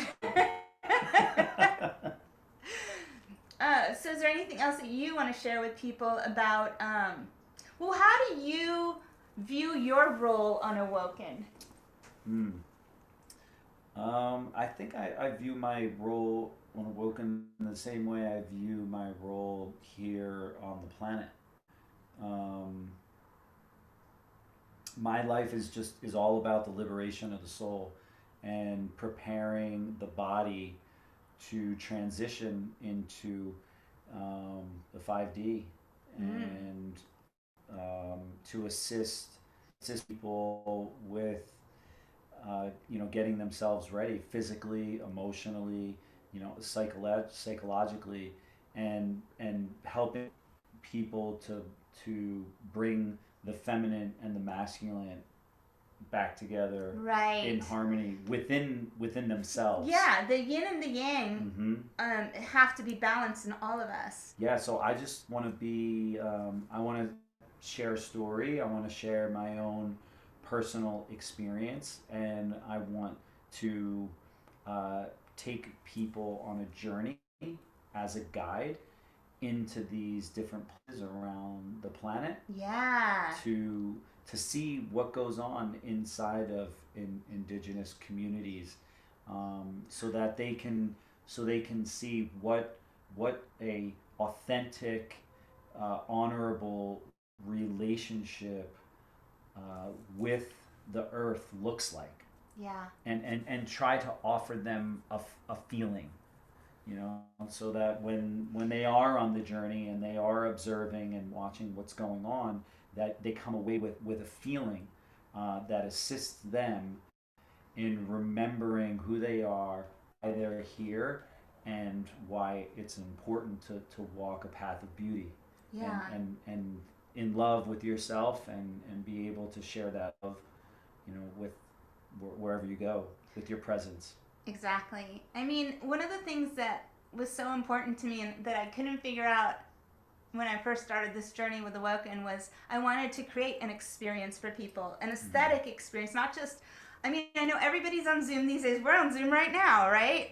So is there anything else that you want to share with people about, how do you view your role on Awoken? I think I view my role on Awoken in the same way I view my role here on the planet. Um, my life is all about the liberation of the soul and preparing the body to transition into the 5D and to assist people with getting themselves ready physically, emotionally, psychologically, and helping people to bring the feminine and the masculine back together Right. in harmony within themselves. Yeah, the yin and the yang have to be balanced in all of us. Yeah, so I just want to be, I want to share a story. I want to share my own personal experience, and I want to take people on a journey as a guide into these different places around the planet. Yeah. To see what goes on inside of indigenous communities, so that they can see what a authentic, honorable relationship with the earth looks like. Yeah. And try to offer them a feeling, so that when they are on the journey and they are observing and watching what's going on, that they come away with a feeling that assists them in remembering who they are, why they're here, and why it's important to walk a path of beauty. Yeah. And in love with yourself, and be able to share that love, with wherever you go, with your presence. Exactly. I mean, one of the things that was so important to me and that I couldn't figure out when I first started this journey with Awoken was I wanted to create an experience for people, an aesthetic experience, not just, I mean, I know everybody's on Zoom these days. We're on Zoom right now, right?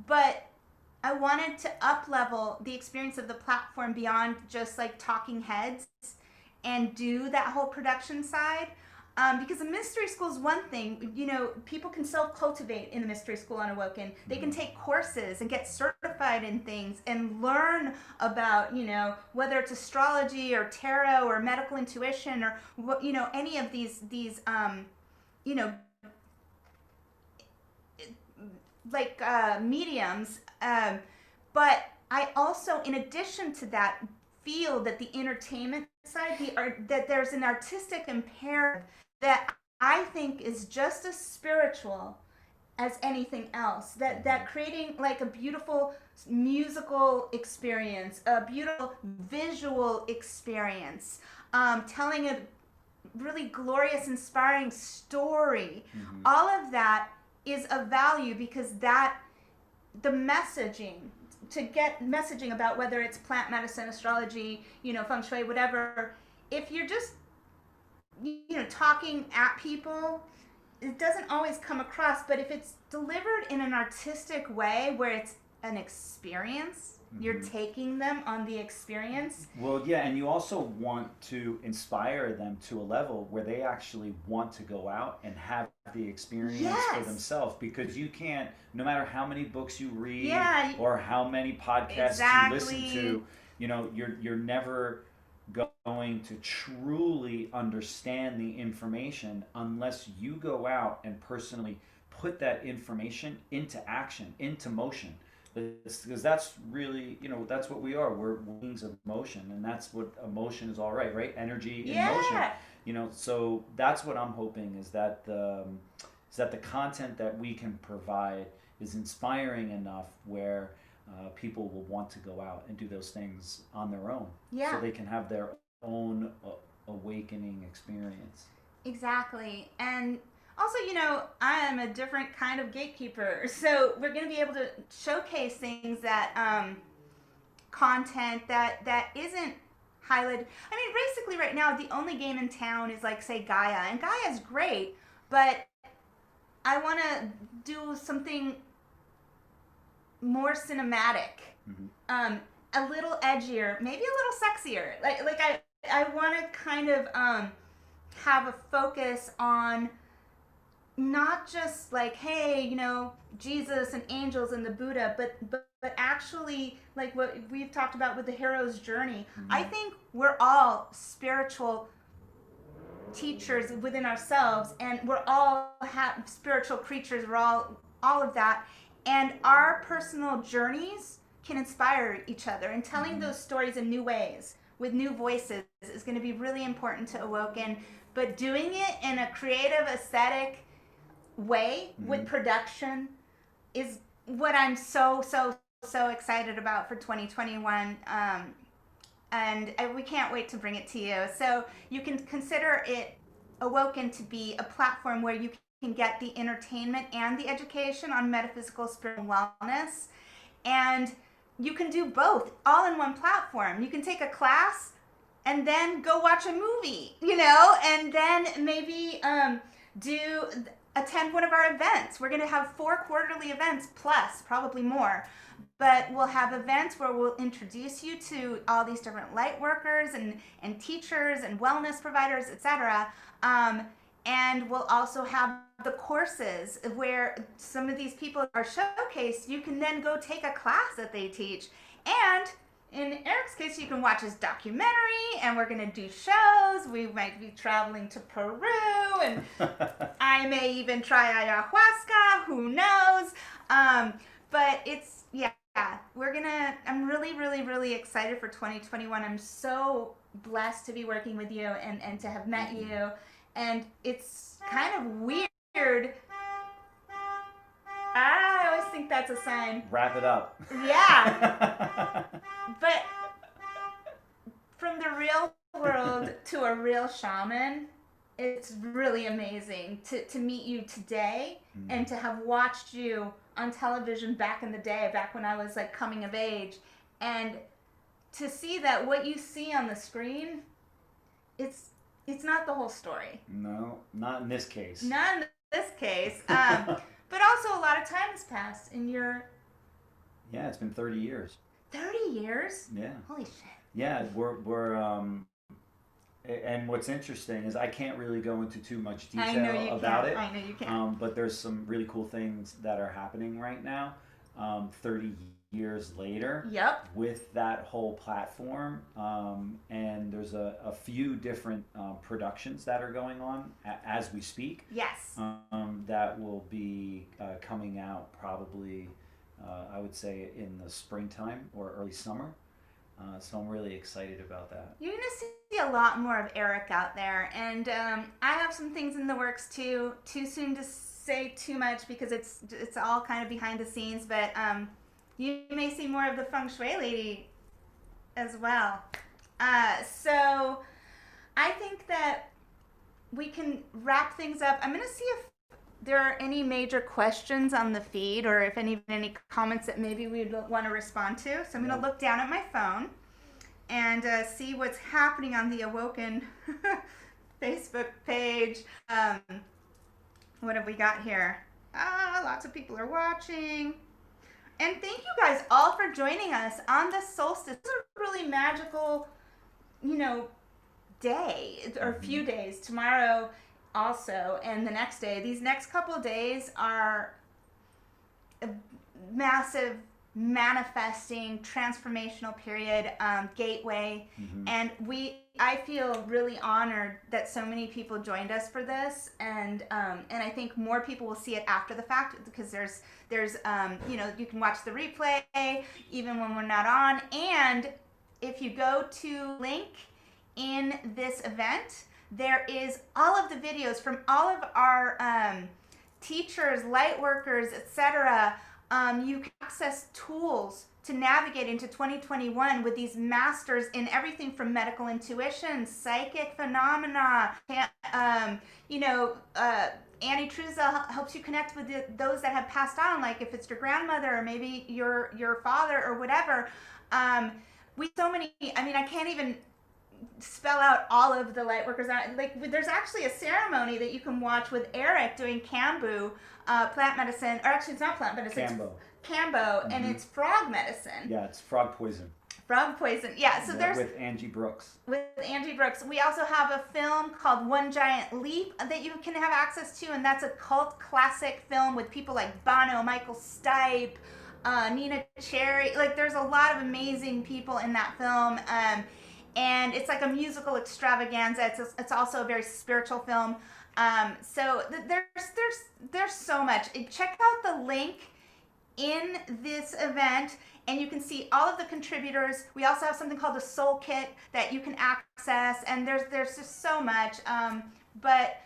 But I wanted to up-level the experience of the platform beyond just like talking heads and do that whole production side. Because the mystery school is one thing, people can self-cultivate in the mystery school on Awoken. They can take courses and get certified in things and learn about, whether it's astrology or tarot or medical intuition or, any of these mediums. But I also, in addition to that, feel that the entertainment side, that there's an artistic imperative that I think is just as spiritual as anything else. That creating like a beautiful musical experience, a beautiful visual experience, telling a really glorious, inspiring story. All of that is of value because the messaging, to get messaging about whether it's plant medicine, astrology, Feng Shui, whatever, if you're just talking at people, it doesn't always come across. But if it's delivered in an artistic way where it's an experience, you're taking them on the experience. Well, yeah, and you also want to inspire them to a level where they actually want to go out and have the experience for themselves, because you can't, no matter how many books you read or how many podcasts you listen to, you're never going to truly understand the information unless you go out and personally put that information into action, into motion. Because that's really, that's what we are. We're wings of motion, and that's what emotion is all right? Energy in motion. So that's what I'm hoping is that the content that we can provide is inspiring enough where people will want to go out and do those things on their own, so they can have their own awakening experience. Exactly. And also, I am a different kind of gatekeeper, so we're going to be able to showcase things that content that isn't highlighted. I mean, basically right now the only game in town is like, say, Gaia, and Gaia's great, but I want to do something more cinematic, a little edgier, maybe a little sexier. Like I want to kind of have a focus on not just like, hey, you know, Jesus and angels and the Buddha, but actually like what we've talked about with the hero's journey. I think we're all spiritual teachers within ourselves, and we're all spiritual creatures. We're all of that, and our personal journeys can inspire each other. And telling those stories in new ways with new voices is going to be really important to Awoken. But doing it in a creative, aesthetic way with production is what I'm so excited about for 2021. And we can't wait to bring it to you. So you can consider it, Awoken, to be a platform where you can get the entertainment and the education on metaphysical, spiritual wellness. And you can do both all in one platform. You can take a class and then go watch a movie, you know, and then maybe attend one of our events. We're going to have 4 quarterly events plus, probably more. But we'll have events where we'll introduce you to all these different light workers and teachers and wellness providers, etc. And we'll also have the courses where some of these people are showcased. You can then go take a class that they teach. And in Eric's case, you can watch his documentary, and we're going to do shows. We might be traveling to Peru, and I may even try ayahuasca. Who knows? But it's, yeah, I'm really excited for 2021. I'm so blessed to be working with you and to have met you. And it's kind of weird. I always think that's a sign. Wrap it up. Yeah. But from the real world to a real shaman, it's really amazing to meet you today and to have watched you on television back in the day, back when I was like coming of age, and to see that what you see on the screen, it's not the whole story. No, not in this case. Not in this case. But also a lot of time has passed in your... Yeah, it's been 30 years. 30 years? Yeah. Holy shit. Yeah, we're and what's interesting is I can't really go into too much detail about it. I know you can't. But there's some really cool things that are happening right now, 30 years later. Yep. With that whole platform, and there's a few different productions that are going on as we speak. Yes. That will be coming out probably, I would say, in the springtime or early summer. So I'm really excited about that. You're going to see a lot more of Eric out there. And I have some things in the works too. Too soon to say too much because it's all kind of behind the scenes. But you may see more of the Feng Shui lady as well. So I think that we can wrap things up. I'm going to see if there are any major questions on the feed, or if any comments that maybe we'd want to respond to. So I'm going to look down at my phone and see what's happening on the Awoken Facebook page. What have we got here? Lots of people are watching. And thank you guys all for joining us on the solstice. It's a really magical, day, or few days. Tomorrow also, and the next day. These next couple of days are a massive manifesting transformational period, gateway. And I feel really honored that so many people joined us for this, and I think more people will see it after the fact, because there's you can watch the replay even when we're not on. And if you go to link in this event, there is all of the videos from all of our teachers, light workers, etc. You can access tools to navigate into 2021 with these masters in everything from medical intuition, psychic phenomena, Annie Truza helps you connect with those that have passed on, like if it's your grandmother or maybe your father or whatever. I can't even spell out all of the light workers. Like, there's actually a ceremony that you can watch with Eric doing Kambu, plant medicine, or actually it's not plant medicine. Kambo. Kambo, and it's frog medicine. Yeah, it's frog poison. From Poison. Yeah, so there's with Angie Brooks. with Angie Brooks. We also have a film called One Giant Leap that you can have access to, and that's a cult classic film with people like Bono, Michael Stipe, Nina Cherry. Like, there's a lot of amazing people in that film, and it's like a musical extravaganza. It's also a very spiritual film. So there's so much. Check out the link in this event, and you can see all of the contributors. We also have something called a soul kit that you can access, and there's just so much. But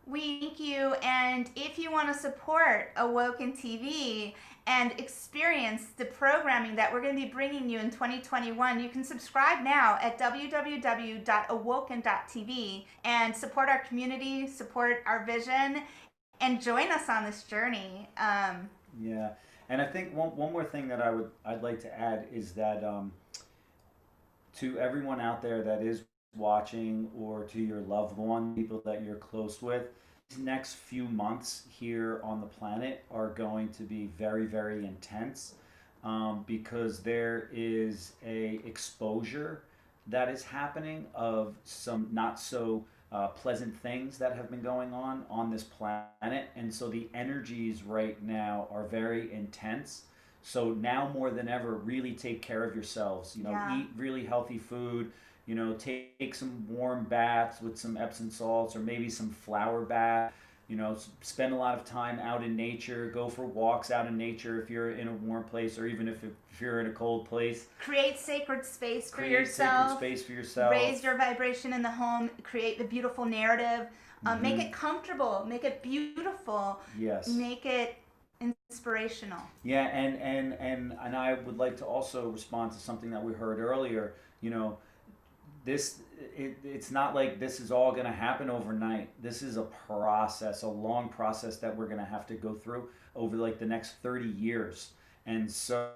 we thank you, and if you want to support Awoken TV and experience the programming that we're going to be bringing you in 2021, you can subscribe now at www.awoken.tv and support our community, support our vision, and join us on this journey. Yeah. And I think one more thing that I'd like to add is that to everyone out there that is watching, or to your loved one, people that you're close with, these next few months here on the planet are going to be very, very intense, because there is a exposure that is happening of some not so pleasant things that have been going on this planet, and so the energies right now are very intense. So now more than ever, really take care of yourselves. Eat really healthy food. Take some warm baths with some Epsom salts, or maybe some flower bath. Spend a lot of time out in nature. Go for walks out in nature if you're in a warm place, or even if you're in a cold place. Create sacred space for yourself. Raise your vibration in the home. Create the beautiful narrative. Make it comfortable. Make it beautiful. Yes. Make it inspirational. Yeah, and I would like to also respond to something that we heard earlier. It's not like this is all going to happen overnight. This is a process, a long process that we're going to have to go through over like the next 30 years. And so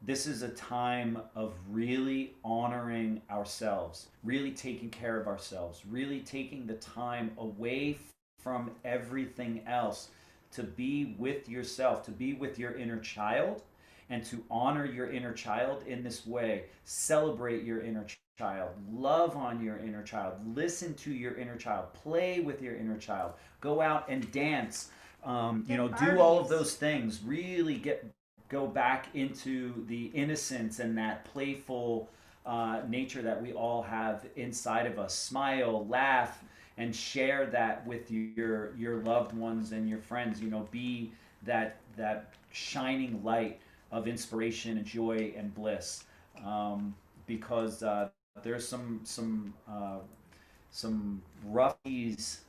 this is a time of really honoring ourselves, really taking care of ourselves, really taking the time away from everything else to be with yourself, to be with your inner child, and to honor your inner child in this way. Celebrate your inner child. Love on your inner child. Listen to your inner child. Play with your inner child. Go out and dance. Do all of those things. Really go back into the innocence and that playful nature that we all have inside of us. Smile, laugh, and share that with your loved ones and your friends. Be that shining light of inspiration and joy and bliss, because there's some roughies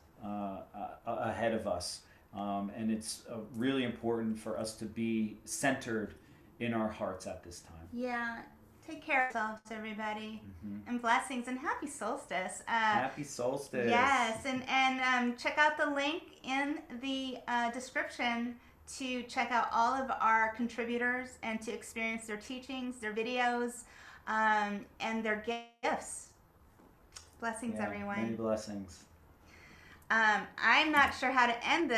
ahead of us, and it's really important for us to be centered in our hearts at this time. Yeah. Take care of yourselves, everybody, and blessings, and happy solstice. Happy solstice. Yes, and check out the link in the description to check out all of our contributors and to experience their teachings, their videos, and their gifts. Blessings, everyone. Many blessings. I'm not sure how to end this.